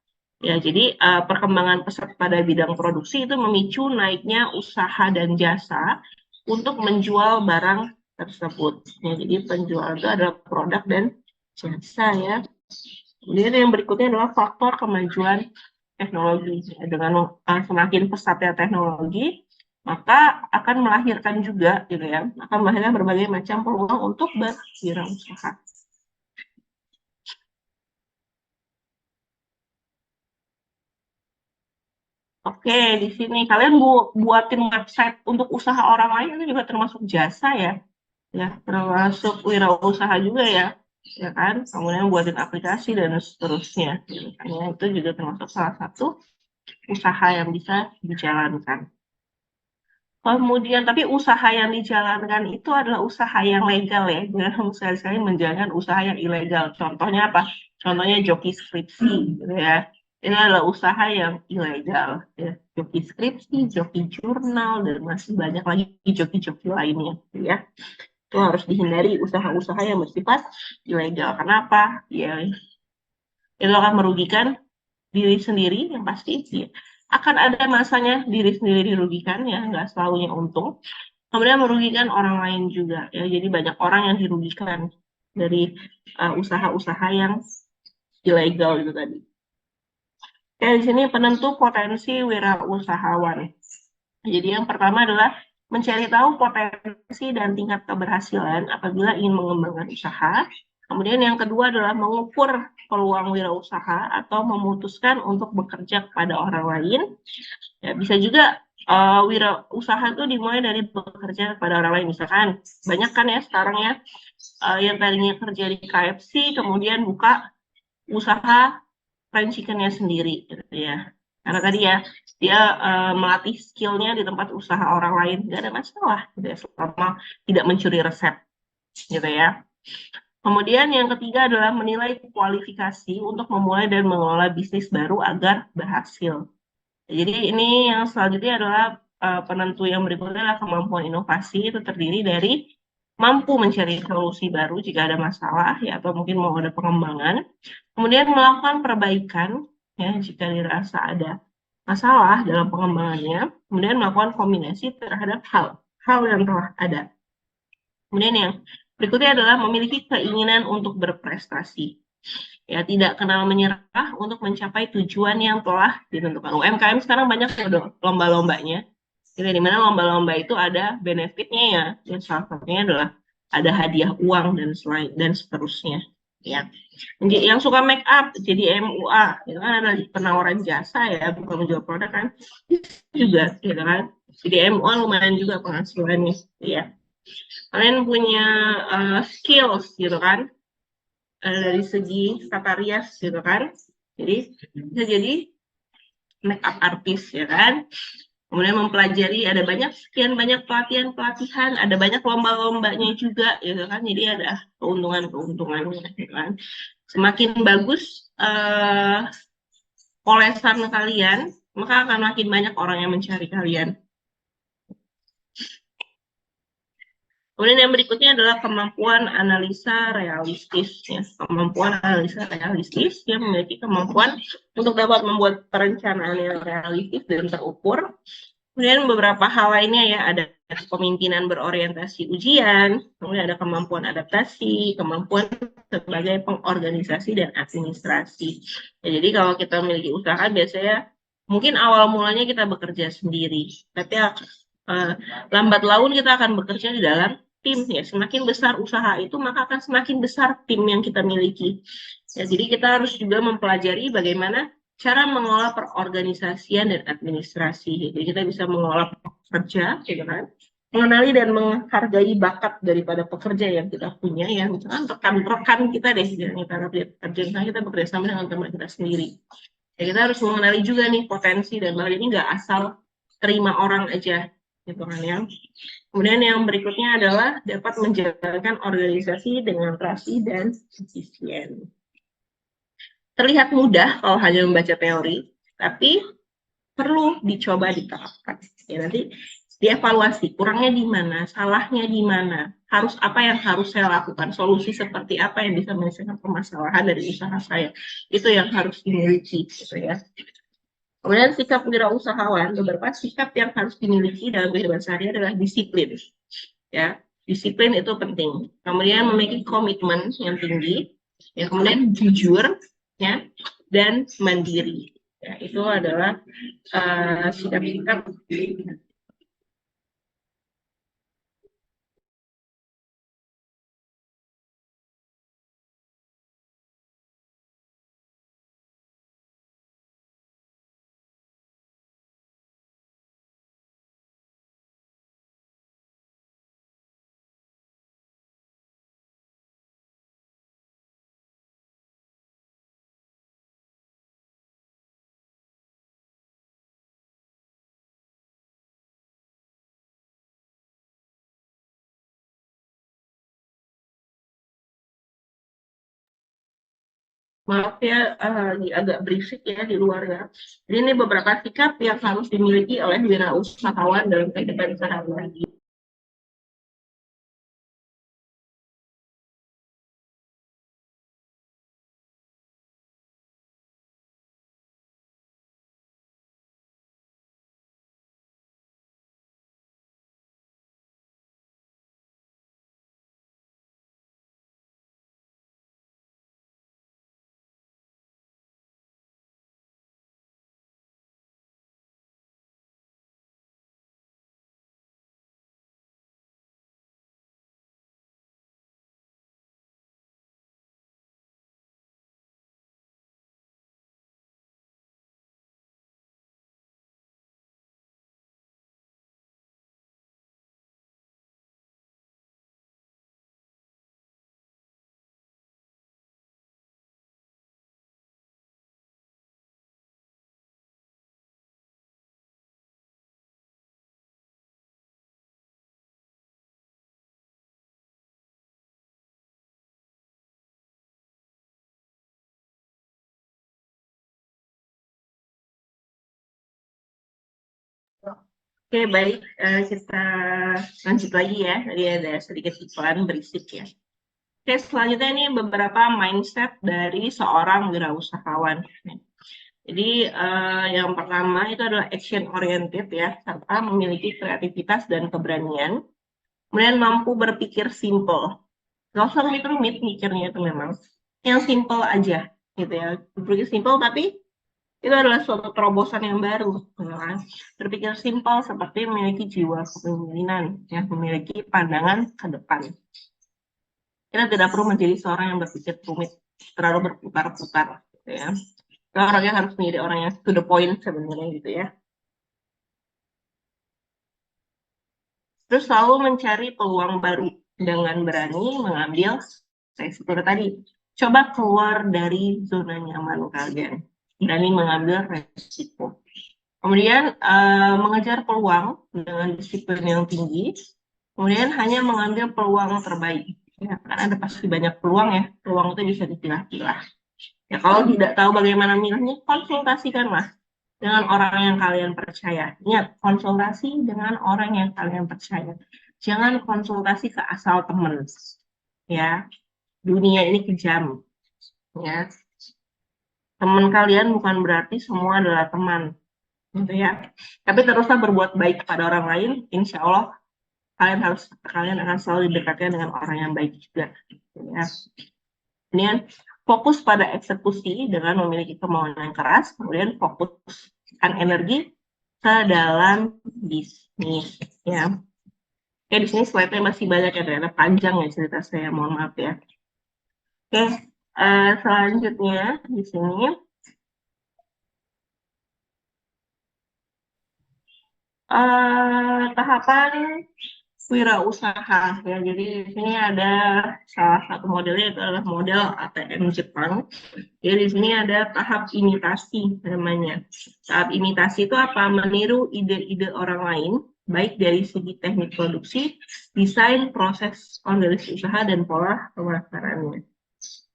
Ya, jadi perkembangan pesat pada bidang produksi itu memicu naiknya usaha dan jasa untuk menjual barang tersebut. Ya, jadi penjual itu adalah produk dan jasa ya. Kemudian yang berikutnya adalah faktor kemajuan teknologi. Ya, dengan semakin pesatnya teknologi, maka akan melahirkan juga gitu ya, akan melahirkan berbagai macam peluang untuk berwirausaha. Oke, di sini kalian buatin website untuk usaha orang lain itu juga termasuk jasa ya, termasuk wirausaha juga ya, ya kan? Kemudian buatin aplikasi dan seterusnya, gitu kan ya. Itu juga termasuk salah satu usaha yang bisa dijalankan. Kemudian, tapi usaha yang dijalankan itu adalah usaha yang legal ya, jangan sekali-sekali menjalankan usaha yang ilegal. Contohnya apa? Contohnya joki skripsi, gitu ya. Ini adalah usaha yang ilegal, ya. Joki skripsi, joki jurnal, dan masih banyak lagi joki-joki lainnya, gitu ya. Itu harus dihindari usaha-usaha yang bersifat ilegal. Kenapa? Ya, itu akan merugikan diri sendiri yang pasti. Ya. Akan ada masanya diri sendiri dirugikan ya, nggak selalunya untung. Kemudian merugikan orang lain juga ya, jadi banyak orang yang dirugikan dari usaha-usaha yang ilegal itu tadi. Oke, di sini penentu potensi wirausahawan. Jadi yang pertama adalah mencari tahu potensi dan tingkat keberhasilan apabila ingin mengembangkan usaha. Kemudian yang kedua adalah mengukur peluang wirausaha atau memutuskan untuk bekerja kepada orang lain. Ya, bisa juga wirausaha itu dimulai dari bekerja kepada orang lain. Misalkan banyak kan ya sekarang ya yang tadinya kerja di KFC kemudian buka usaha fried chickennya sendiri gitu ya. Karena tadi ya dia melatih skillnya di tempat usaha orang lain, nggak ada masalah gitu ya, selama tidak mencuri resep gitu ya. Kemudian yang ketiga adalah menilai kualifikasi untuk memulai dan mengelola bisnis baru agar berhasil. Jadi ini yang selanjutnya adalah penentu yang berikutnya adalah kemampuan inovasi. Itu terdiri dari mampu mencari solusi baru jika ada masalah ya, atau mungkin mau ada pengembangan. Kemudian melakukan perbaikan ya jika dirasa ada masalah dalam pengembangannya. Kemudian melakukan kombinasi terhadap hal yang telah ada. Kemudian yang berikutnya adalah memiliki keinginan untuk berprestasi. Ya, tidak kenal menyerah untuk mencapai tujuan yang telah ditentukan. UMKM sekarang banyak lomba-lombanya. Jadi di mana lomba-lomba itu ada benefitnya ya. Dan salah satunya adalah ada hadiah uang dan seterusnya. Ya. Yang suka make up jadi MUA, itu kan ada penawaran jasa ya, bukan menjual produk kan. Juga, gitu kan. Jadi MUA lumayan juga penghasilannya, ya. Kalian punya skills gitu kan, dari segi tata rias gitu kan, jadi bisa jadi make up artist ya kan. Kemudian mempelajari ada sekian banyak pelatihan, ada banyak lomba-lombanya juga gitu kan, jadi ada keuntungannya gitu kan. Semakin bagus polesan kalian, maka akan makin banyak orang yang mencari kalian. Kemudian yang berikutnya adalah kemampuan analisa realistis. Ya. Kemampuan analisa realistis, dia memiliki kemampuan untuk dapat membuat perencanaan yang realistis dan terukur. Kemudian beberapa hal lainnya ya, ada kepemimpinan berorientasi ujian, kemudian ada kemampuan adaptasi, kemampuan sebagai pengorganisasi dan administrasi. Ya, jadi kalau kita memiliki usaha biasanya mungkin awal mulanya kita bekerja sendiri, tapi lambat laun kita akan bekerja di dalam tim ya. Semakin besar usaha itu maka akan semakin besar tim yang kita miliki. Ya, jadi kita harus juga mempelajari bagaimana cara mengelola perorganisasian dan administrasi. Jadi kita bisa mengelola pekerja, gitu kan? Mengenali dan menghargai bakat daripada pekerja yang kita punya, ya misalkan rekan-rekan kita deh, yang kita kerja, misalnya kita bekerja sama dengan teman kita sendiri. Ya, kita harus mengenali juga nih potensi dan bahwa ini nggak asal terima orang aja, gitu kan ya. Kemudian yang berikutnya adalah dapat menjalankan organisasi dengan rapi dan efisien. Terlihat mudah kalau hanya membaca teori, tapi perlu dicoba diterapkan. Ya, nanti dievaluasi, kurangnya di mana, salahnya di mana, harus apa yang harus saya lakukan, solusi seperti apa yang bisa menyelesaikan permasalahan dari usaha saya. Itu yang harus dimiliki, gitu ya. Kemudian sikap wirausahawan, beberapa sikap yang harus dimiliki dalam kehidupan sehari adalah disiplin. Ya, disiplin itu penting. Kemudian memiliki komitmen yang tinggi, ya, kemudian jujur, ya, dan mandiri. Ya, itu adalah sikap-sikap maaf ya, lagi agak berisik ya di luar ya. Jadi ini beberapa sikap yang harus dimiliki oleh wirausahawan dalam kehidupan sehari-hari. Oke, baik. Kita lanjut lagi ya. Tadi ada sedikit iklan berisik ya. Oke, selanjutnya ini beberapa mindset dari seorang wirausahawan. Jadi yang pertama itu adalah action oriented ya, serta memiliki kreativitas dan keberanian. Kemudian mampu berpikir simple. Gak usah rumit-rumit mikirnya itu memang. Yang simple aja gitu ya. Berpikir simple tapi itu adalah suatu terobosan yang baru, ya kan? Berpikir simpel seperti memiliki jiwa kepemimpinan, yang memiliki pandangan ke depan. Kita tidak perlu menjadi seorang yang berpikir rumit, terlalu berputar-putar, gitu ya. Kita orangnya harus menjadi orang yang to the point sebenarnya, gitu ya. Terus selalu mencari peluang baru dengan berani mengambil resiko tadi. Coba keluar dari zona nyaman kalian, berani mengambil resiko. Kemudian mengejar peluang dengan disiplin yang tinggi, kemudian hanya mengambil peluang terbaik. Ya, kan ada pasti banyak peluang ya, peluang itu bisa dipilah-pilah. Ya, kalau tidak tahu bagaimana milihnya, konsultasikanlah dengan orang yang kalian percaya. Ingat, konsultasi dengan orang yang kalian percaya. jangan konsultasi ke asal temen, ya. Dunia ini kejam, ya. Teman kalian bukan berarti semua adalah teman, gitu ya. Tapi teruslah berbuat baik kepada orang lain, insya Allah kalian akan selalu didekatkan dengan orang yang baik juga, gitu ya. Kemudian fokus pada eksekusi dengan memiliki kemauan yang keras, kemudian fokuskan energi ke dalam bisnis, ya. Oke, di sini slide-nya masih banyak ya, ternyata panjang ya cerita saya, mohon maaf ya. Oke, selanjutnya di sini tahapan wirausaha ya. Jadi di sini ada salah satu modelnya, itu adalah model ATM Jepang. Jadi di sini ada tahap imitasi namanya. Tahap imitasi itu apa? Meniru ide-ide orang lain, baik dari segi teknik produksi, desain, proses organisasi usaha, dan pola pemasarannya.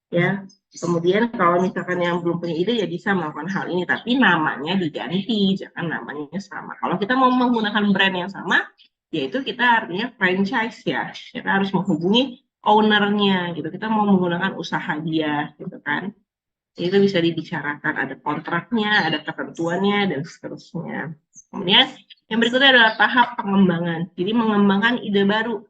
Ya, kemudian kalau misalkan yang belum punya ide ya bisa melakukan hal ini, tapi namanya diganti, jangan namanya sama. Kalau kita mau menggunakan brand yang sama, yaitu kita artinya franchise ya. Kita harus menghubungi ownernya gitu. Kita mau menggunakan usaha dia gitu kan. Itu bisa dibicarakan, ada kontraknya, ada ketentuannya, dan seterusnya. Kemudian yang berikutnya adalah tahap pengembangan. Jadi mengembangkan ide baru.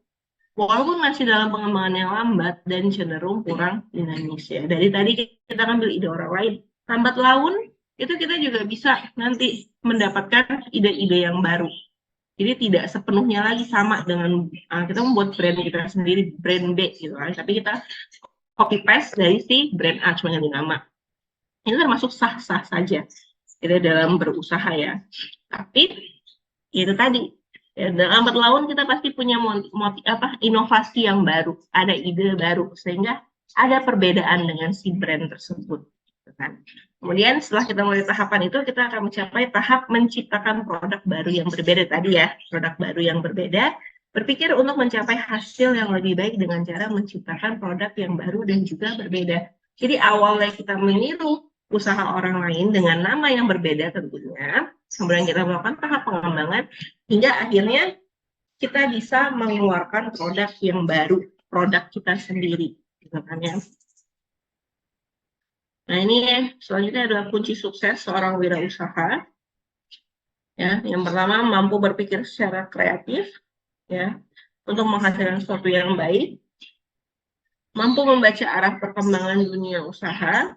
Walaupun masih dalam pengembangan yang lambat dan cenderung kurang dinamis ya. Dari tadi kita ngambil ide orang lain, lambat laun itu kita juga bisa nanti mendapatkan ide-ide yang baru. Jadi tidak sepenuhnya lagi sama dengan kita membuat brand kita sendiri, brand B gitu kan. Tapi kita copy paste dari si brand A, cuma ganti nama. Ini termasuk sah-sah saja kita dalam berusaha ya. Tapi itu tadi ya, dalam lambat laun kita pasti punya inovasi yang baru, ada ide baru, sehingga ada perbedaan dengan si brand tersebut. Kan? Kemudian setelah kita mulai tahapan itu, kita akan mencapai tahap menciptakan produk baru yang berbeda tadi ya, produk baru yang berbeda, berpikir untuk mencapai hasil yang lebih baik dengan cara menciptakan produk yang baru dan juga berbeda. Jadi awalnya kita meniru usaha orang lain dengan nama yang berbeda tentunya, kemudian kita melakukan tahap pengembangan, hingga akhirnya kita bisa mengeluarkan produk yang baru, produk kita sendiri. Gitu kan ya. Nah ini selanjutnya adalah kunci sukses seorang wirausaha. Ya, yang pertama mampu berpikir secara kreatif, ya, untuk menghasilkan sesuatu yang baik, mampu membaca arah perkembangan dunia usaha.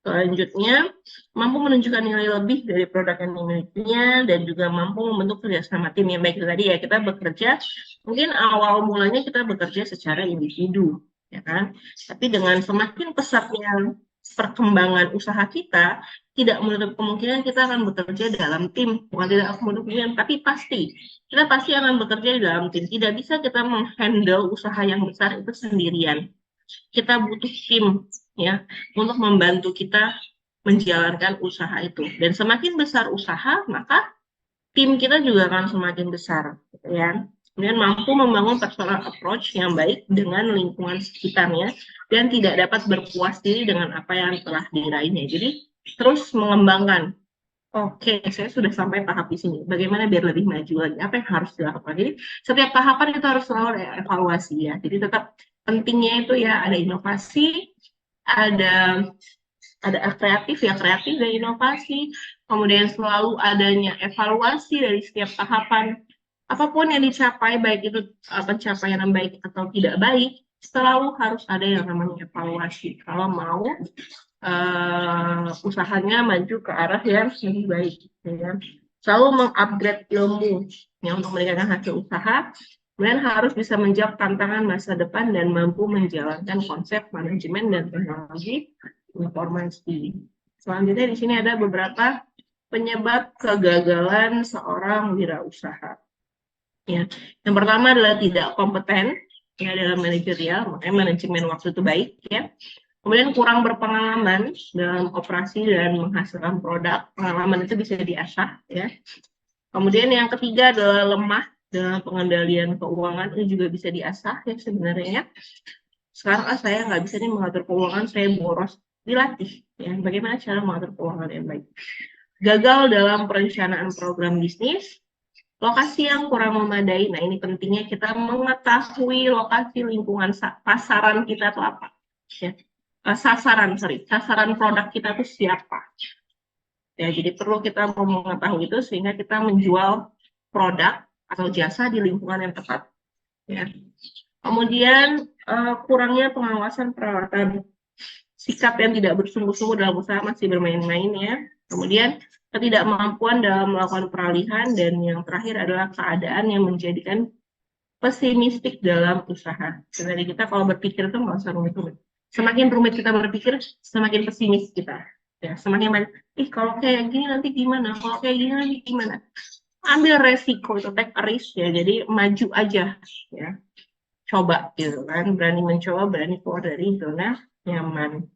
Selanjutnya, mampu menunjukkan nilai lebih dari produk yang dimilikinya, dan juga mampu membentuk kerjasama tim yang baik. Tadi ya, kita bekerja, mungkin awal mulanya kita bekerja secara individu, ya kan? Tapi dengan semakin pesatnya perkembangan usaha kita, tidak menutup kemungkinan kita akan bekerja dalam tim. Bukan tidak menutup kemungkinan, tapi pasti. Kita pasti akan bekerja di dalam tim. Tidak bisa kita menghandle usaha yang besar itu sendirian. Kita butuh tim ya untuk membantu kita menjalankan usaha itu. Dan semakin besar usaha, maka tim kita juga akan semakin besar, gitu ya. Kemudian mampu membangun personal approach yang baik dengan lingkungan sekitarnya dan tidak dapat berpuas diri dengan apa yang telah diraihnya. Jadi terus mengembangkan. Oke, saya sudah sampai tahap di sini. Bagaimana biar lebih maju lagi? Apa yang harus dilakukan? Jadi setiap tahapan itu harus selalu ada evaluasi ya. Jadi tetap pentingnya itu ya ada inovasi, ada kreatif ya, kreatif dan inovasi. Kemudian selalu adanya evaluasi dari setiap tahapan. Apapun yang dicapai, baik itu pencapaian yang baik atau tidak baik, selalu harus ada yang namanya evaluasi. Kalau mau usahanya maju ke arah yang lebih baik, ya. Selalu mengupgrade ilmu yang untuk meningkatkan hasil usaha, kemudian harus bisa menjawab tantangan masa depan dan mampu menjalankan konsep manajemen dan teknologi informasi. Selanjutnya di sini ada beberapa penyebab kegagalan seorang wirausaha. Ya, yang pertama adalah tidak kompeten ya dalam manajerial, makanya manajemen waktu itu baik ya. Kemudian kurang berpengalaman dalam operasi dan menghasilkan produk. Pengalaman itu bisa diasah ya. Kemudian yang ketiga adalah lemah dalam pengendalian keuangan, itu juga bisa diasah ya sebenarnya. Sekarang saya nggak bisa nih mengatur keuangan, saya boros, dilatih ya. Bagaimana cara mengatur keuangan yang baik. Gagal dalam perencanaan program bisnis, Lokasi yang kurang memadai. Nah, ini pentingnya kita mengetahui lokasi lingkungan pasaran kita itu apa. Ya. Sasaran produk kita itu siapa. Ya, jadi perlu kita mengetahui itu sehingga kita menjual produk atau jasa di lingkungan yang tepat. Ya. Kemudian kurangnya pengawasan perawatan, sikap yang tidak bersungguh-sungguh dalam usaha, masih bermain-main ya. Kemudian ketidakmampuan dalam melakukan peralihan, dan yang terakhir adalah keadaan yang menjadikan pesimistik dalam usaha. Jadi kita kalau berpikir itu nggak usah rumit-rumit. Semakin rumit kita berpikir, semakin pesimis kita. Ya, semakin banyak, kalau kayak gini nanti gimana? Kalau kayak gini nanti gimana? Ambil resiko itu, take a risk ya. Jadi maju aja ya. Coba gitu kan, berani mencoba, berani keluar dari zona nyaman.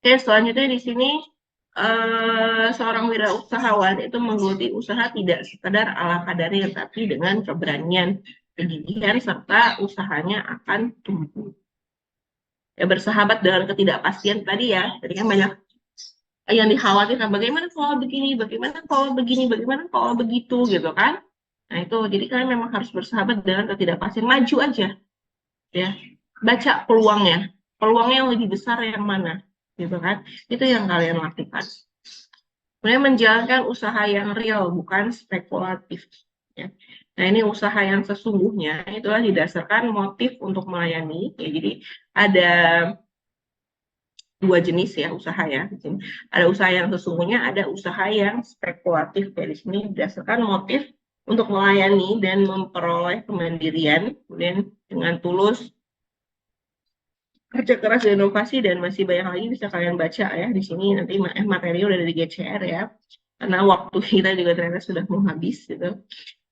Oke, selanjutnya di sini seorang wirausahawan itu menggeluti usaha tidak sekedar ala kadarnya, tapi dengan keberanian, kegigihan, serta usahanya akan tumbuh. Ya, bersahabat dengan ketidakpastian tadi ya, tadi kan banyak yang dikhawatirkan, bagaimana kalau begini, bagaimana kalau begini, bagaimana kalau begitu gitu kan. Nah itu, jadi kalian memang harus bersahabat dengan ketidakpastian, maju aja ya, baca peluangnya yang lebih besar yang mana gitu kan, itu yang kalian lakukan. Kemudian menjalankan usaha yang real, bukan spekulatif ya. Nah ini usaha yang sesungguhnya itulah didasarkan motif untuk melayani ya. Jadi ada dua jenis ya usaha ya. Ada usaha yang sesungguhnya, ada usaha yang spekulatif. Dari sini berdasarkan motif untuk melayani dan memperoleh kemandirian, kemudian dengan tulus, kerja keras dan inovasi, dan masih banyak lagi bisa kalian baca ya di sini. Nanti materi udah dari GCR ya, karena waktu kita juga ternyata sudah mau habis gitu.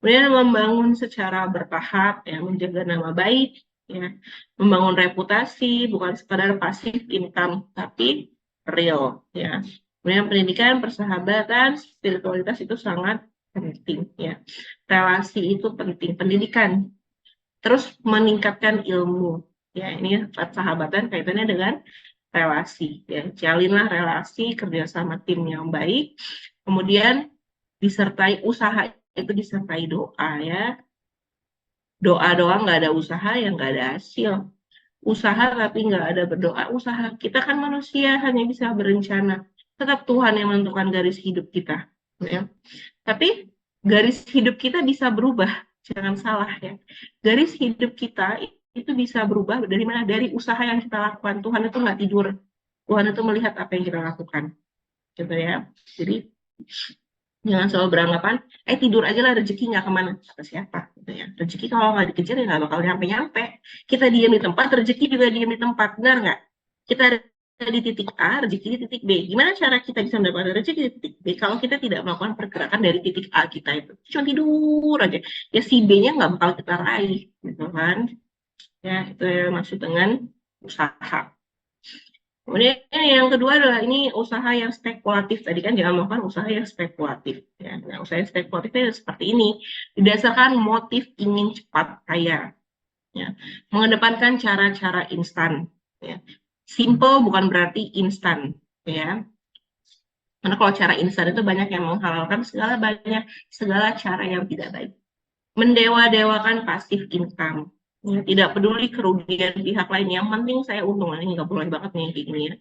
Kemudian membangun secara bertahap ya, menjaga nama baik ya, membangun reputasi, bukan sekadar pasif income tapi real ya. Kemudian pendidikan, persahabatan, spiritualitas itu sangat penting ya. Relasi itu penting, pendidikan, terus meningkatkan ilmu ya. Ini persahabatan kaitannya dengan relasi ya. Jalinlah relasi, kerjasama tim yang baik, kemudian disertai usaha, itu disertai doa ya. Doa nggak ada usaha yang nggak ada hasil. Usaha tapi nggak ada berdoa, usaha. Kita kan manusia, hanya bisa berencana. Tetap Tuhan yang menentukan garis hidup kita ya. Tapi garis hidup kita bisa berubah, jangan salah ya. Garis hidup kita itu bisa berubah dari mana? Dari usaha yang kita lakukan. Tuhan itu nggak tidur. Tuhan itu melihat apa yang kita lakukan. Gitu ya. Jadi jangan selalu beranggapan, tidur aja lah, rezeki nggak kemana. Kata siapa? Gitu ya. Rezeki kalau nggak dikejar ya nggak bakal nyampe-nyampe. Kita diam di tempat, rezeki juga diam di tempat. Benar nggak? Kita ada di titik A, rezeki di titik B. Gimana cara kita bisa mendapatkan rezeki di titik B kalau kita tidak melakukan pergerakan dari titik A kita itu? Cuma tidur aja. Ya si B-nya nggak bakal kita raih. Gitu kan. Ya, itu yang maksud dengan usaha. Kemudian yang kedua adalah ini usaha yang spekulatif. Tadi kan jangan melakukan usaha yang spekulatif. Ya. Nah, usaha yang spekulatif itu seperti ini. Didasarkan motif ingin cepat kaya. Ya. Mengedepankan cara-cara instan. Ya. Simple bukan berarti instan. Ya. Karena kalau cara instan itu banyak yang menghalalkan segala cara yang tidak baik. Mendewa-dewakan pasif income. Ya, tidak peduli kerugian pihak lain, yang penting saya untung. Ini nggak boleh banget nih kayak gini ya.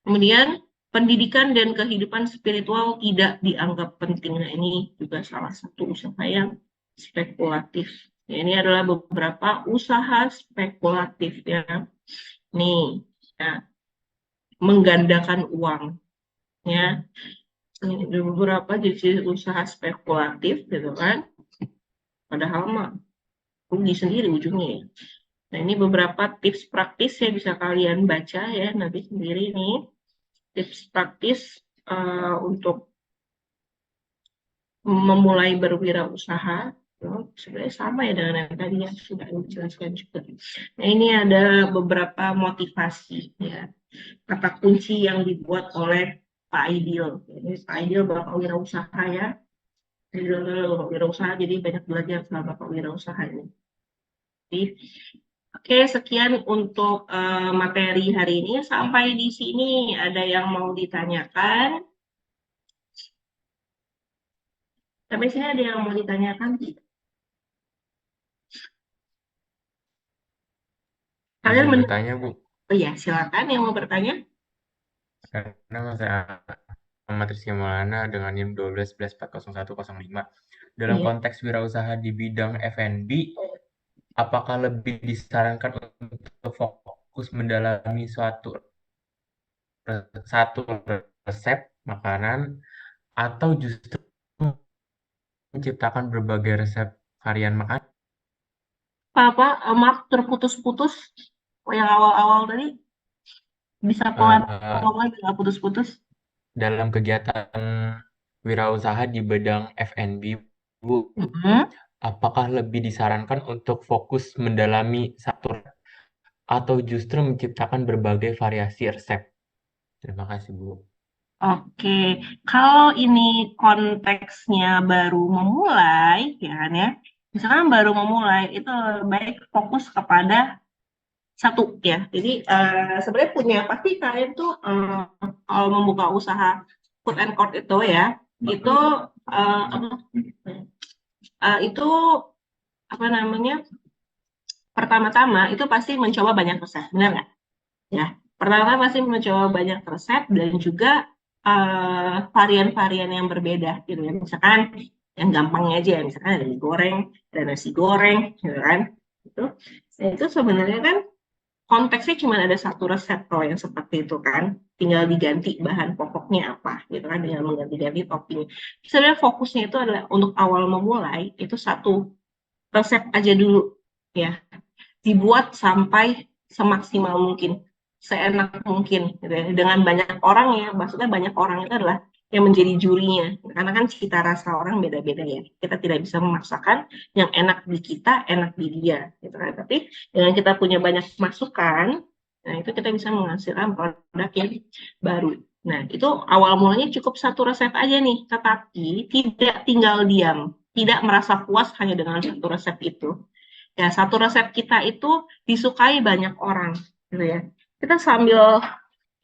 Kemudian pendidikan dan kehidupan spiritual tidak dianggap penting. Nah ini juga salah satu usaha yang spekulatif. Ya, ini adalah beberapa usaha spekulatif ya. Nih ya, menggandakan uang ya. Ini ada beberapa jenis usaha spekulatif gitu kan. Padahal mah rugi sendiri ujungnya ya. Nah, ini beberapa tips praktis yang bisa kalian baca ya nanti sendiri nih. Tips praktis untuk memulai berwirausaha. Sebenarnya sama ya dengan yang tadi yang sudah dijelaskan juga. Nah, ini ada beberapa motivasi ya. Kata kunci yang dibuat oleh Pak Aidil. Ini Pak Aidil bapak wirausaha ya. Bapak wirausaha, jadi banyak belajar sama bapak wirausaha ini. Jadi, oke, sekian untuk materi hari ini. Sampai di sini ada yang mau ditanyakan? Sampai sini ada yang mau ditanyakan? Kalian Izin men bertanya, Bu. Oh iya, silakan yang mau bertanya. Karena saya Ahmad Rizky Maulana dengan NIM 12 11 40105. Dalam Iya. konteks wirausaha di bidang F&B, apakah lebih disarankan untuk fokus mendalami satu resep makanan atau justru menciptakan berbagai resep varian makanan? Apa, maaf terputus-putus. Yang awal-awal tadi bisa pelan Eh, ngomong lagi nggak putus-putus. dalam kegiatan wirausaha di bidang F&B, Bu, Mhm. apakah lebih disarankan untuk fokus mendalami satu atau justru menciptakan berbagai variasi resep? Terima kasih, Bu. Oke, kalau ini konteksnya baru memulai, ya kan ya, misalkan baru memulai, itu lebih baik fokus kepada satu ya. Jadi sebenarnya pasti kalian tuh kalau membuka usaha food and court itu ya, itu itu apa namanya? Pertama-tama itu pasti mencoba banyak resep, benar nggak? Ya, pertama pasti mencoba banyak resep dan juga varian-varian yang berbeda gitu ya. Misalkan yang gampangnya aja ya, misalkan ada mie goreng, ada nasi goreng, gitu kan. Itu, nah, itu sebenarnya kan konteksnya cuma ada satu resep kalau yang seperti itu kan. Tinggal diganti bahan pokoknya apa gitu kan, tinggal mengganti-ganti topping. Sebenarnya fokusnya itu adalah untuk awal memulai itu satu resep aja dulu ya, dibuat sampai semaksimal mungkin, seenak mungkin, gitu ya. Dengan banyak orang ya, maksudnya banyak orang itu adalah yang menjadi jurinya, karena kan cita rasa orang beda-beda ya. Kita tidak bisa memaksakan yang enak di kita, enak di dia, gitu kan. Tapi dengan kita punya banyak masukan, nah itu kita bisa menghasilkan produk yang baru. Nah, itu awal mulanya cukup satu resep aja nih, tetapi tidak tinggal diam, tidak merasa puas hanya dengan satu resep itu. Ya, satu resep kita itu disukai banyak orang, gitu ya. Kita sambil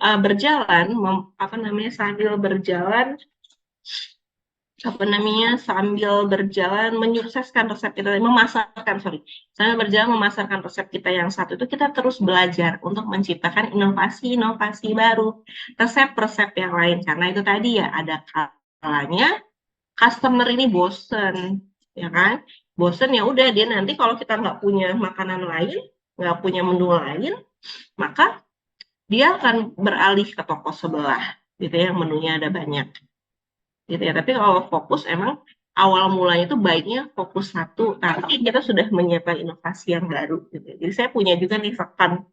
berjalan, apa namanya, sambil berjalan menyukseskan resep kita, memasarkan, sorry, sambil berjalan memasarkan resep kita yang satu itu kita terus belajar untuk menciptakan inovasi-inovasi baru, resep-resep yang lain. Karena itu tadi ya ada kalanya customer ini bosen, ya kan? Bosen ya udah dia nanti kalau kita nggak punya makanan lain, nggak punya menu lain, maka dia akan beralih ke toko sebelah, gitu ya, menunya ada banyak, gitu ya. Tapi kalau fokus emang awal mulanya itu baiknya fokus satu, tapi kita sudah menyiapkan inovasi yang baru, gitu ya. Jadi saya punya juga nih rekan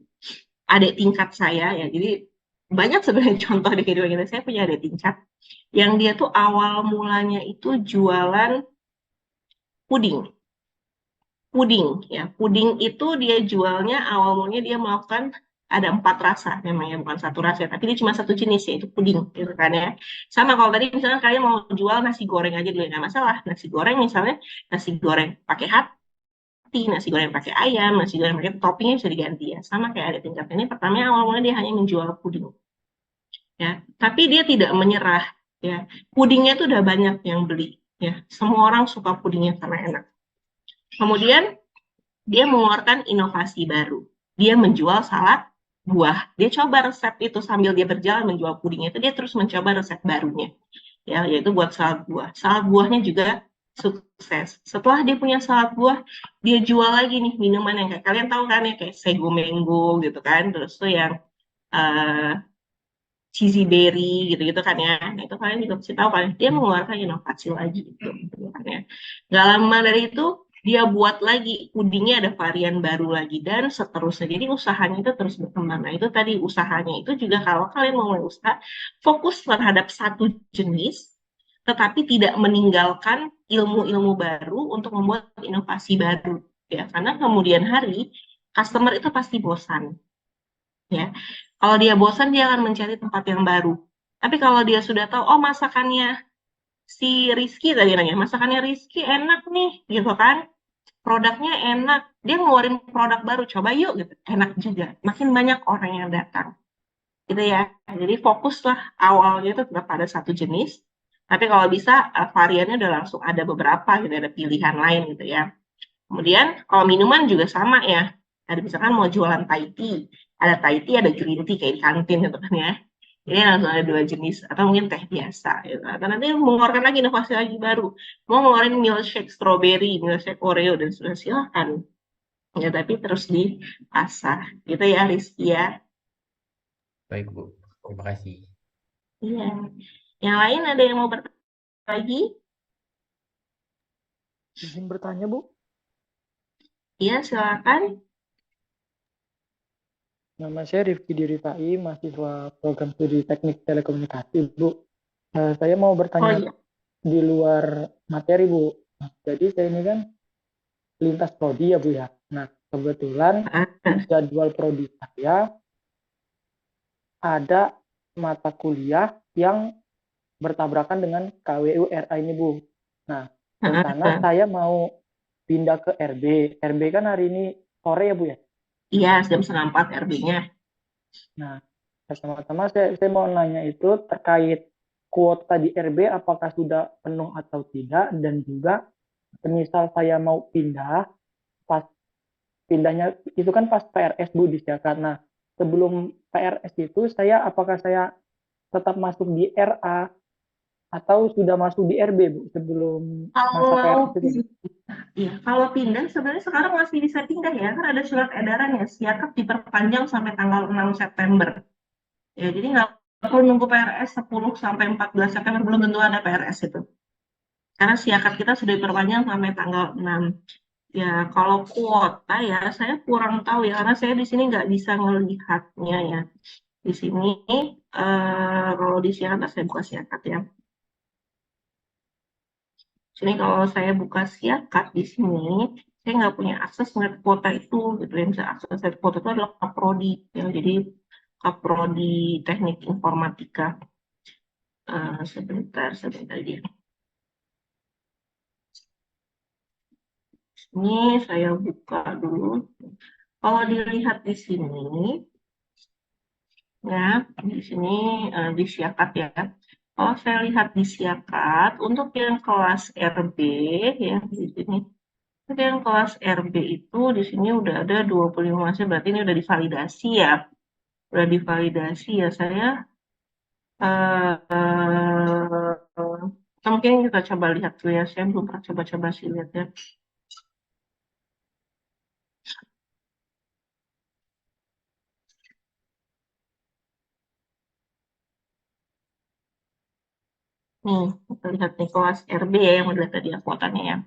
adik tingkat saya ya, jadi banyak sebenarnya contoh di kehidupan kita. Saya punya adik tingkat yang dia tuh awal mulanya itu jualan puding. Puding itu dia jualnya awal mulanya dia melakukan ada 4 rasa, memangnya bukan satu rasa, tapi dia cuma satu jenis yaitu puding, gitu kan ya. Sama kalau tadi misalnya kalian mau jual nasi goreng aja dulu, nggak masalah. Nasi goreng misalnya nasi goreng pakai hati, nasi goreng pakai ayam, nasi goreng pakai toppingnya bisa diganti ya. Sama kayak ada tingkat ini. Pertama awal mulanya dia hanya menjual puding, ya. Tapi dia tidak menyerah, ya. Pudingnya tuh udah banyak yang beli, ya. Semua orang suka pudingnya karena enak. Kemudian dia mengeluarkan inovasi baru. Dia menjual salad buah. Dia coba resep itu sambil dia berjalan menjual pudingnya itu dia terus mencoba resep barunya. Ya, yaitu buat salad buah. Salad buahnya juga sukses. Setelah dia punya salad buah, dia jual lagi nih minuman yang kayak kalian tahu kan ya, kayak Sego Mango gitu kan. Terus tuh yang uh, cheesy berry gitu-gitu kan ya. Nah, itu kalian juga pasti tahu kan. Dia mengeluarkan inovasi lagi gitu kan ya. Gak lama dari itu dia buat lagi pudingnya ada varian baru lagi dan seterusnya. Jadi usahanya itu terus berkembang. Nah, itu tadi usahanya itu juga kalau kalian mau mulai usaha fokus terhadap satu jenis tetapi tidak meninggalkan ilmu-ilmu baru untuk membuat inovasi baru ya. Karena kemudian hari customer itu pasti bosan ya. Kalau dia bosan dia akan mencari tempat yang baru. Tapi kalau dia sudah tahu, oh masakannya si Rizky tadi nanya, masakannya Rizky enak nih, gitu kan? Produknya enak, dia ngeluarin produk baru, coba yuk, gitu. Enak juga, makin banyak orang yang datang, gitu ya. Jadi fokuslah awalnya itu tetap pada satu jenis, Tapi kalau bisa variannya udah langsung ada beberapa gitu, ada pilihan lain gitu ya. Kemudian kalau minuman juga sama ya. Ada misalkan mau jualan Thai tea, ada Thai tea, ada green tea kayak di kantin gitu kan ya. Jadi langsung ada dua jenis atau mungkin teh biasa gitu. Atau nanti mengeluarkan lagi inovasi lagi baru. Mau ngeluarin milkshake strawberry, milkshake Oreo dan sudah silakan. Ya tapi terus diasah gitu ya Rizky ya. Baik, Bu. Terima kasih. Iya. Yang lain ada yang mau bertanya lagi? Izin bertanya, Bu. Iya silakan. Nama saya Rifki Dirifai, mahasiswa program studi teknik telekomunikasi, Bu. Saya mau Oh bertanya iya. di luar materi, Bu. Jadi saya ini kan lintas prodi ya, Bu ya. Nah, kebetulan Ah, jadwal prodi saya ada mata kuliah yang bertabrakan dengan KWU RA ini, Bu. Nah, rencana ah. saya mau pindah ke RB. RB kan hari ini sore ya, Bu ya. Iya, jam 3:30 RB-nya. Nah, pertama-tama saya mau nanya itu terkait kuota di RB apakah sudah penuh atau tidak, dan juga misal saya mau pindah, pas pindahnya itu kan pas PRS, Bu, disediakan. Nah, sebelum PRS itu apakah saya tetap masuk di RA atau sudah masuk di RB, Bu, sebelum masa PRS Kalau itu, Bu? Iya, kalau pindah sebenarnya sekarang masih bisa pindah ya, kan ada surat edaran ya, siakap diperpanjang sampai tanggal 6 September. Ya, jadi nggak perlu nunggu PRS 10 sampai 14 September, belum tentu ada PRS itu. Karena siakap kita sudah diperpanjang sampai tanggal 6. Ya, kalau kuota ya, saya kurang tahu ya, karena saya di sini nggak bisa ngelihatnya ya. Di sini, kalau di siakat, saya buka siakat ya. Sini kalau saya buka siakat di sini, saya nggak punya akses ngeliat kuota itu gitu. Yang bisa akses ngeliat kuota itu adalah Kaprodi ya. Jadi Kaprodi Teknik Informatika. Sebentar dia. Ini saya buka dulu. Kalau dilihat di sini, ya di sini di siakat ya. Kalau saya lihat di siakat, untuk yang kelas RB ya di sini. Tapi yang kelas RB itu di sini udah ada 25 masih, berarti ini udah divalidasi ya. Udah divalidasi ya saya. Mungkin kita coba lihat dulu ya. Saya belum pernah coba-coba sih lihat ya. Nih, kita lihat nih kelas RB ya yang udah tadi ya kuotanya ya.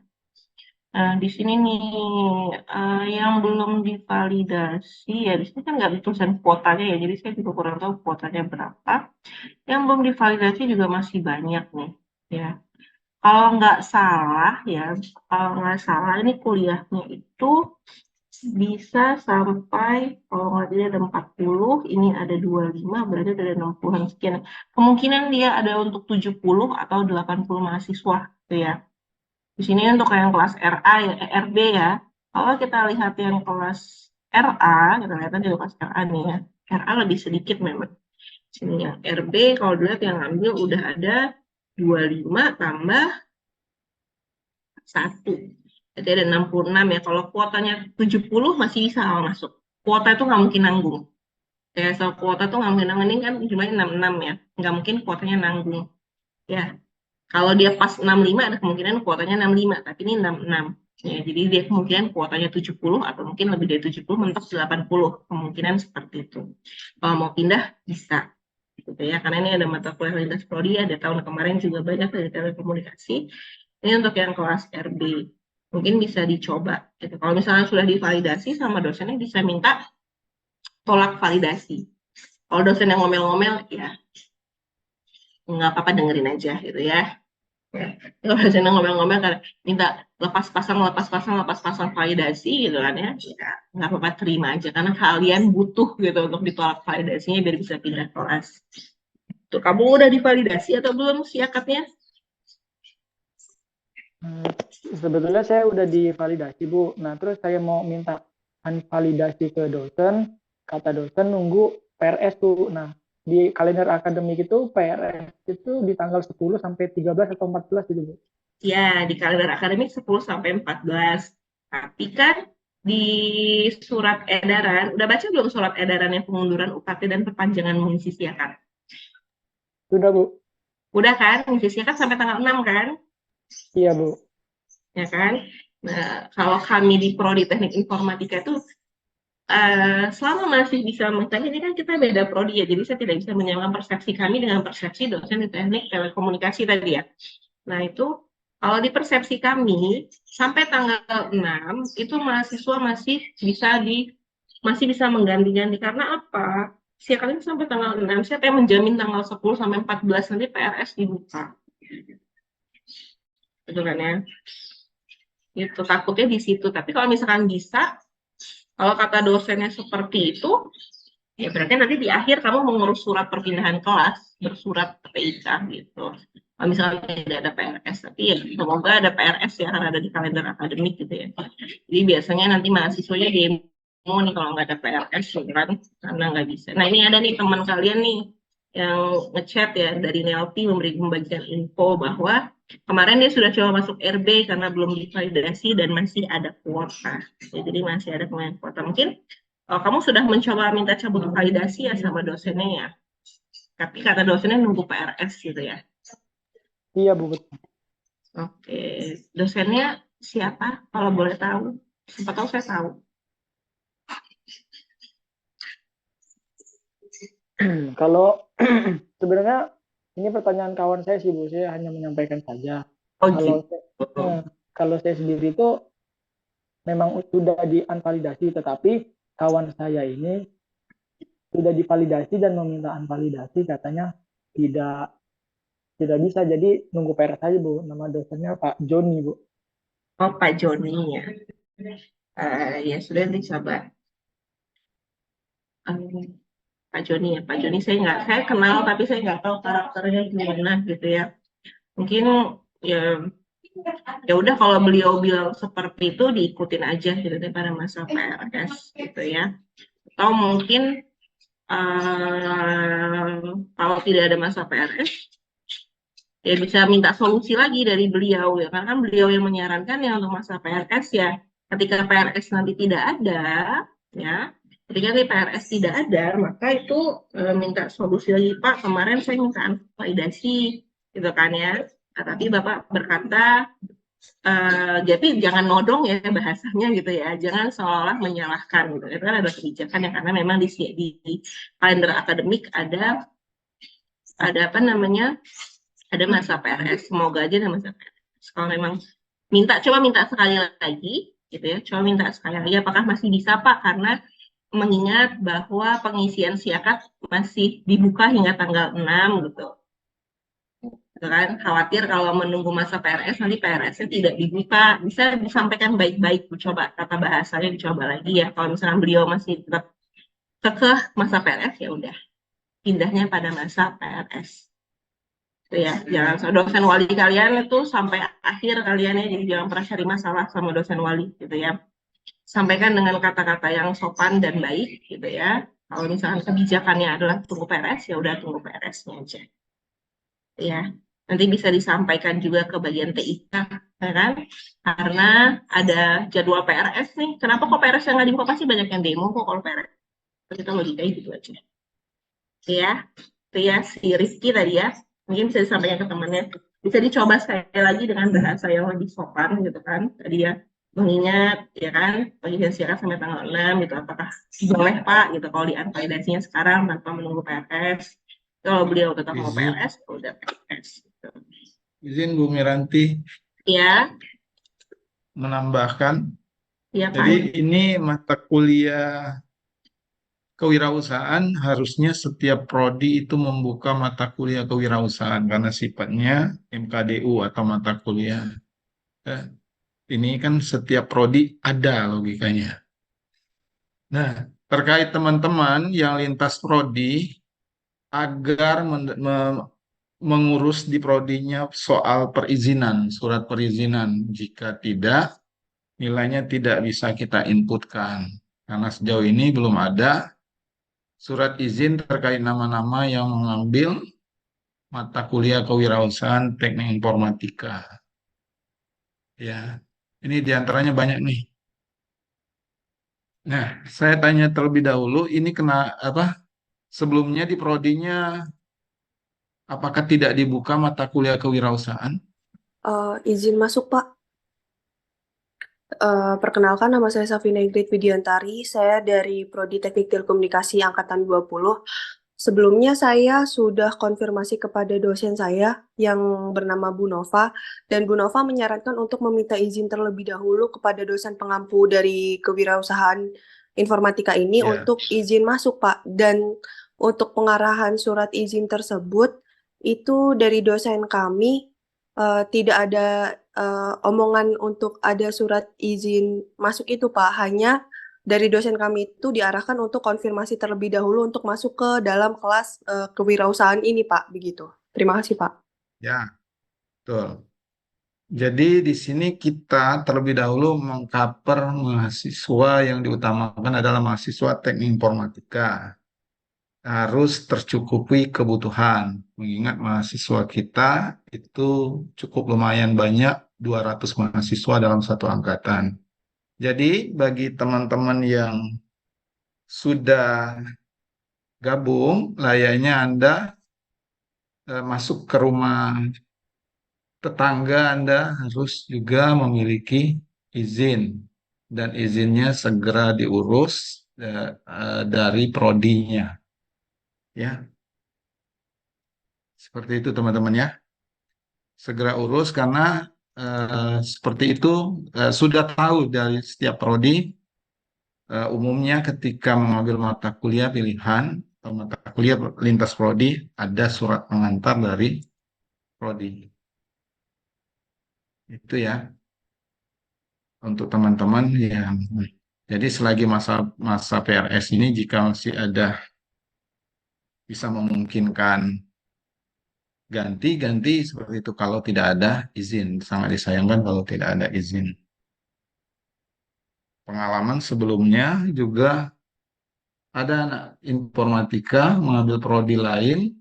Di sini nih yang belum divalidasi ya di sini kan nggak ada tulisan kuotanya ya, jadi saya juga kurang tahu kuotanya berapa. Yang belum divalidasi juga masih banyak nih ya. Kalau nggak salah ya, kalau nggak salah ini kuliahnya itu bisa sampai, kalau nggak dia ada 40, ini ada 25, berarti ada 60-an sekian. Kemungkinan dia ada untuk 70 atau 80 mahasiswa gitu ya. Di sini untuk yang kelas RA ya, RB ya. Kalau kita lihat yang kelas RA, kita lihat aja kelas RA nih ya. RA lebih sedikit memang. Sini yang RB kalau dilihat yang ngambil udah ada 25 tambah 1. Jadi ada 66 ya. Kalau kuotanya 70 masih bisa masuk. Kuota itu nggak mungkin nanggung. Ya, so kuota itu nggak mungkin nanggung. Ini kan jumlahnya 66 ya. Nggak mungkin kuotanya nanggung. Ya, kalau dia pas 65 ada kemungkinan kuotanya 65. Tapi ini 66. Ya, jadi dia kemungkinan kuotanya 70 atau mungkin lebih dari 70 mentok 80. Kemungkinan seperti itu. Kalau mau pindah, bisa. Gitu ya. Karena ini ada mata kuliah lintas prodi ya. Ada tahun kemarin juga banyak dari telekomunikasi. Ini untuk yang kelas RB. Mungkin bisa dicoba. Gitu. Kalau misalnya sudah divalidasi sama dosennya bisa minta tolak validasi. Kalau dosen yang ngomel-ngomel, ya nggak apa-apa dengerin aja gitu ya. Ya. Kalau dosen yang ngomel-ngomel kan minta lepas pasang validasi gitu kan ya. Ya nggak apa-apa terima aja karena kalian butuh gitu untuk ditolak validasinya biar bisa pindah kelas. Tuh, kamu udah divalidasi atau belum siakatnya? Sebetulnya saya udah divalidasi, Bu. Nah, terus saya mau minta validasi ke dosen, kata dosen nunggu PRS, Bu. Nah, di kalender akademik itu PRS itu di tanggal 10 sampai 13 atau 14 gitu, Bu. Ya, di kalender akademik 10 sampai 14. Tapi kan di surat edaran, udah baca belum surat edaran yang pengunduran UKT dan perpanjangan mengisi siakat? Sudah, Bu. Udah kan, mengisi siakat sampai tanggal 6 kan? Iya, Bu. Ya kan? Nah, kalau kami di Prodi Teknik Informatika itu selama masih bisa mengetahui, ini kan kita beda prodi ya, jadi saya tidak bisa menyamakan persepsi kami dengan persepsi dosen di teknik telekomunikasi tadi ya. Nah itu kalau di persepsi kami sampai tanggal 6 itu mahasiswa masih bisa mengganti-ganti karena apa? Siapa ini sampai tanggal 6, siapa yang menjamin tanggal 10 sampai 14 nanti PRS dibuka? Betul kan ya? Itu takutnya di situ. Tapi kalau misalkan bisa, kalau kata dosennya seperti itu, ya berarti nanti di akhir kamu mengurus surat perpindahan kelas, bersurat ke PIK gitu. Kalau misalnya tidak ada PRS, tapi ya semoga ada PRS ya, karena ada di kalender akademik gitu ya. Jadi biasanya nanti mahasiswanya demo nih kalau nggak ada PRS gitu kan, karena nggak bisa. Nah ini ada nih teman kalian nih yang ngechat ya dari Nelti membagikan info bahwa kemarin dia sudah coba masuk RB karena belum divalidasi dan masih ada kuota. Jadi masih ada pemain kuota. Mungkin kamu sudah mencoba minta cabut validasi ya sama dosennya ya. Tapi kata dosennya nunggu PRS gitu ya. Iya, Bu. Betul. Oke. Dosennya siapa kalau boleh tahu? Siapa tahu saya tahu. Kalau sebenarnya ini pertanyaan kawan saya sih, Bu. Saya hanya menyampaikan saja. Oh Kalau gitu. kalau saya sendiri itu memang sudah dianvalidasi, tetapi kawan saya ini sudah divalidasi dan meminta anvalidasi, katanya tidak bisa, jadi nunggu PRS saja, Bu. Nama dosennya Pak Joni, Bu. Oh Pak Joni ya. Ya sudah dicoba. Pak Joni ya. Pak Joni saya kenal tapi saya nggak tahu karakternya gimana gitu ya. Mungkin ya ya udah kalau beliau bilang seperti itu diikutin aja gitu deh pada masa PRS gitu ya. Atau mungkin kalau tidak ada masa PRS ya bisa minta solusi lagi dari beliau ya karena kan beliau yang menyarankan ya untuk masa PRS ya ketika PRS nanti tidak ada ya ketika nanti PRS tidak ada maka itu minta solusi lagi Pak kemarin saya minta validasi gitu kan ya nah, tapi Bapak berkata jadi jangan nodong ya bahasanya gitu ya jangan seolah-olah menyalahkan gitu itu kan ada kebijakan yang karena memang di kalender akademik ada apa namanya ada masa PRS semoga aja ada masa PRS kalau memang coba minta sekali lagi gitu ya coba minta sekali lagi apakah masih bisa Pak karena mengingat bahwa pengisian siakat masih dibuka hingga tanggal 6 gitu kan khawatir kalau menunggu masa PRS nanti PRS-nya tidak dibuka bisa disampaikan baik-baik coba kata bahasanya dicoba lagi ya kalau misalnya beliau masih tetap kekeh masa PRS ya udah pindahnya pada masa PRS itu ya jangan dosen wali kalian itu sampai akhir kalian ya jadi jangan pernah cari masalah sama dosen wali gitu ya sampaikan dengan kata-kata yang sopan dan baik gitu ya kalau misalnya kebijakannya adalah tunggu PRS ya udah tunggu PRS-nya aja ya nanti bisa disampaikan juga ke bagian TIK ya kan karena ada jadwal PRS nih kenapa kok PRS yang nggak dibuka pasti banyak yang demo kok kalau PRS kita logikanya gitu aja ya itu ya si Rizky tadi ya mungkin bisa disampaikan ke temannya bisa dicoba sekali lagi dengan bahasa yang lebih sopan gitu kan tadi ya mengingat ya kan pengisian siaran sampai tanggal 6 gitu apakah boleh Pak gitu kalau dianvalidasinya sekarang tanpa menunggu PRS kalau beliau tetap mau Izin, PRS udah PRS gitu. izin Bu Miranti Ya menambahkan. ya Jadi Pak ini mata kuliah kewirausahaan harusnya setiap prodi itu membuka mata kuliah kewirausahaan karena sifatnya MKDU atau mata kuliah. Ini kan setiap prodi ada logikanya. Nah, terkait teman-teman yang lintas prodi agar mengurus di prodinya soal perizinan, surat perizinan. Jika tidak, nilainya tidak bisa kita inputkan. Karena sejauh ini belum ada surat izin terkait nama-nama yang mengambil mata kuliah kewirausahaan teknik informatika. Ya, ini diantaranya banyak nih. Nah, saya tanya terlebih dahulu, ini kena apa? Sebelumnya di prodinya, apakah tidak dibuka mata kuliah kewirausahaan? Izin masuk, Pak. Perkenalkan, nama saya Safina Ingrid Widiantari. Saya dari Prodi Teknik Telekomunikasi Angkatan 20. Sebelumnya saya sudah konfirmasi kepada dosen saya yang bernama Bu Nova, dan Bu Nova menyarankan untuk meminta izin terlebih dahulu kepada dosen pengampu dari kewirausahaan informatika ini Ya. untuk izin masuk, Pak. Dan untuk pengarahan surat izin tersebut, itu dari dosen kami tidak ada omongan untuk ada surat izin masuk itu, Pak. Hanya dari dosen kami itu diarahkan untuk konfirmasi terlebih dahulu untuk masuk ke dalam kelas kewirausahaan ini, Pak. Begitu. Terima kasih, Pak. Ya, betul. Jadi di sini kita terlebih dahulu mengcover mahasiswa yang diutamakan adalah mahasiswa teknik informatika. Harus tercukupi kebutuhan. Mengingat mahasiswa kita itu cukup lumayan banyak, 200 mahasiswa dalam satu angkatan. Jadi bagi teman-teman yang sudah gabung, layaknya Anda masuk ke rumah tetangga, Anda harus juga memiliki izin. Dan izinnya segera diurus dari prodinya. Ya, seperti itu teman-teman ya. Segera urus karena seperti itu sudah tahu dari setiap prodi umumnya ketika mengambil mata kuliah pilihan atau mata kuliah lintas prodi ada surat pengantar dari prodi. Itu ya untuk teman-teman yang jadi selagi masa PRS ini jika masih ada bisa memungkinkan ganti seperti itu kalau tidak ada izin. Sangat disayangkan kalau tidak ada izin. Pengalaman sebelumnya juga ada anak informatika mengambil prodi lain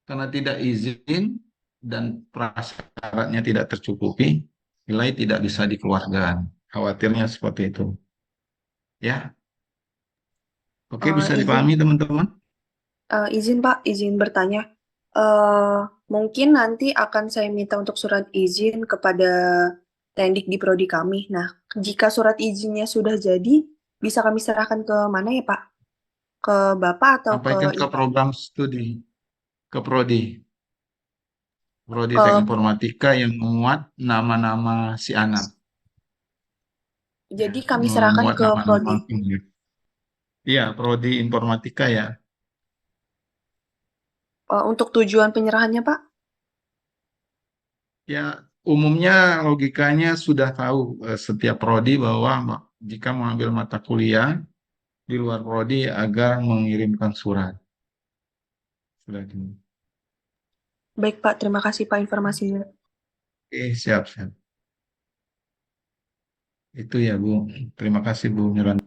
karena tidak izin dan prasyaratnya tidak tercukupi, nilai tidak bisa dikeluarkan. Khawatirnya seperti itu. Ya, oke bisa dipahami teman-teman? Izin, Pak, izin bertanya. Mungkin nanti akan saya minta untuk surat izin kepada Tendik di prodi kami. Nah, jika surat izinnya sudah jadi, bisa kami serahkan ke mana ya, Pak? Ke Bapak atau ke Sampaikan ke Ibu? program studi, ke prodi Ke, teknik informatika yang memuat nama-nama si anak. jadi kami serahkan Memuat ke nama-nama. prodi. Iya, prodi informatika ya. Untuk tujuan penyerahannya, Pak? Ya, umumnya logikanya sudah tahu setiap prodi bahwa jika mengambil mata kuliah di luar prodi agar mengirimkan surat. Sudah gitu. Baik, Pak. Terima kasih, Pak, informasinya. Oke, siap. Itu ya, Bu. Terima kasih, Bu Miran.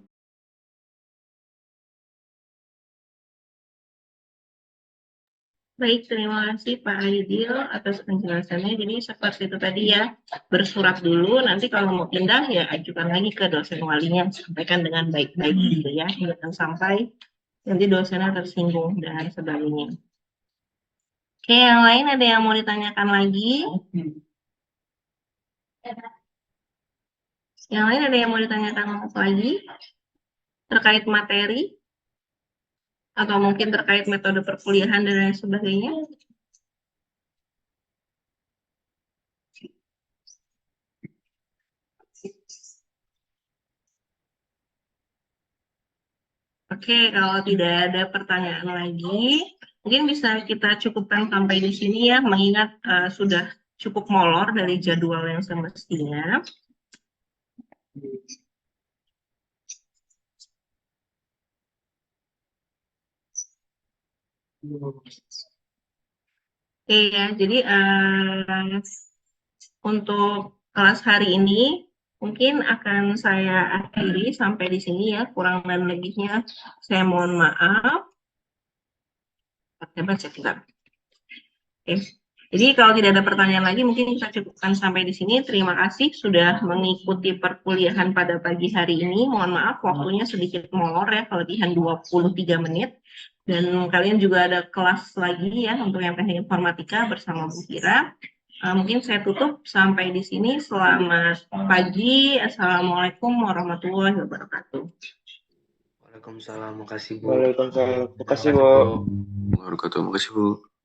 Baik, terima kasih Pak Aidil atas penjelasannya. Jadi seperti itu tadi ya, bersurat dulu, nanti kalau mau pindah ya ajukan lagi ke dosen walinya, sampaikan dengan baik-baik gitu ya, jangan sampai nanti dosennya tersinggung dan sebagainya. Oke, yang lain ada yang mau ditanyakan lagi? Yang lain ada yang mau ditanyakan lagi? Terkait materi? Atau mungkin terkait metode perkuliahan dan lain sebagainya? Oke, kalau tidak ada pertanyaan lagi, mungkin bisa kita cukupkan sampai di sini ya, mengingat sudah cukup molor dari jadwal yang semestinya. Oke ya, jadi untuk kelas hari ini Mungkin akan saya akhiri sampai di sini ya, kurang dan lebihnya saya mohon maaf. Oke, baca kita. Oke. Jadi kalau tidak ada pertanyaan lagi, mungkin kita cukupkan sampai di sini. Terima kasih sudah mengikuti perkuliahan pada pagi hari ini. Mohon maaf waktunya sedikit molor ya, kelebihan 23 menit. Dan kalian juga ada kelas lagi ya untuk yang teknik informatika bersama Bu Kira. Mungkin saya tutup sampai di sini. Selamat pagi. Assalamualaikum warahmatullahi wabarakatuh. Waalaikumsalam, makasih Bu. Waalaikumsalam. Terima kasih, Terima kasih, Bu. Bu. Wabarakatuh, makasih Bu.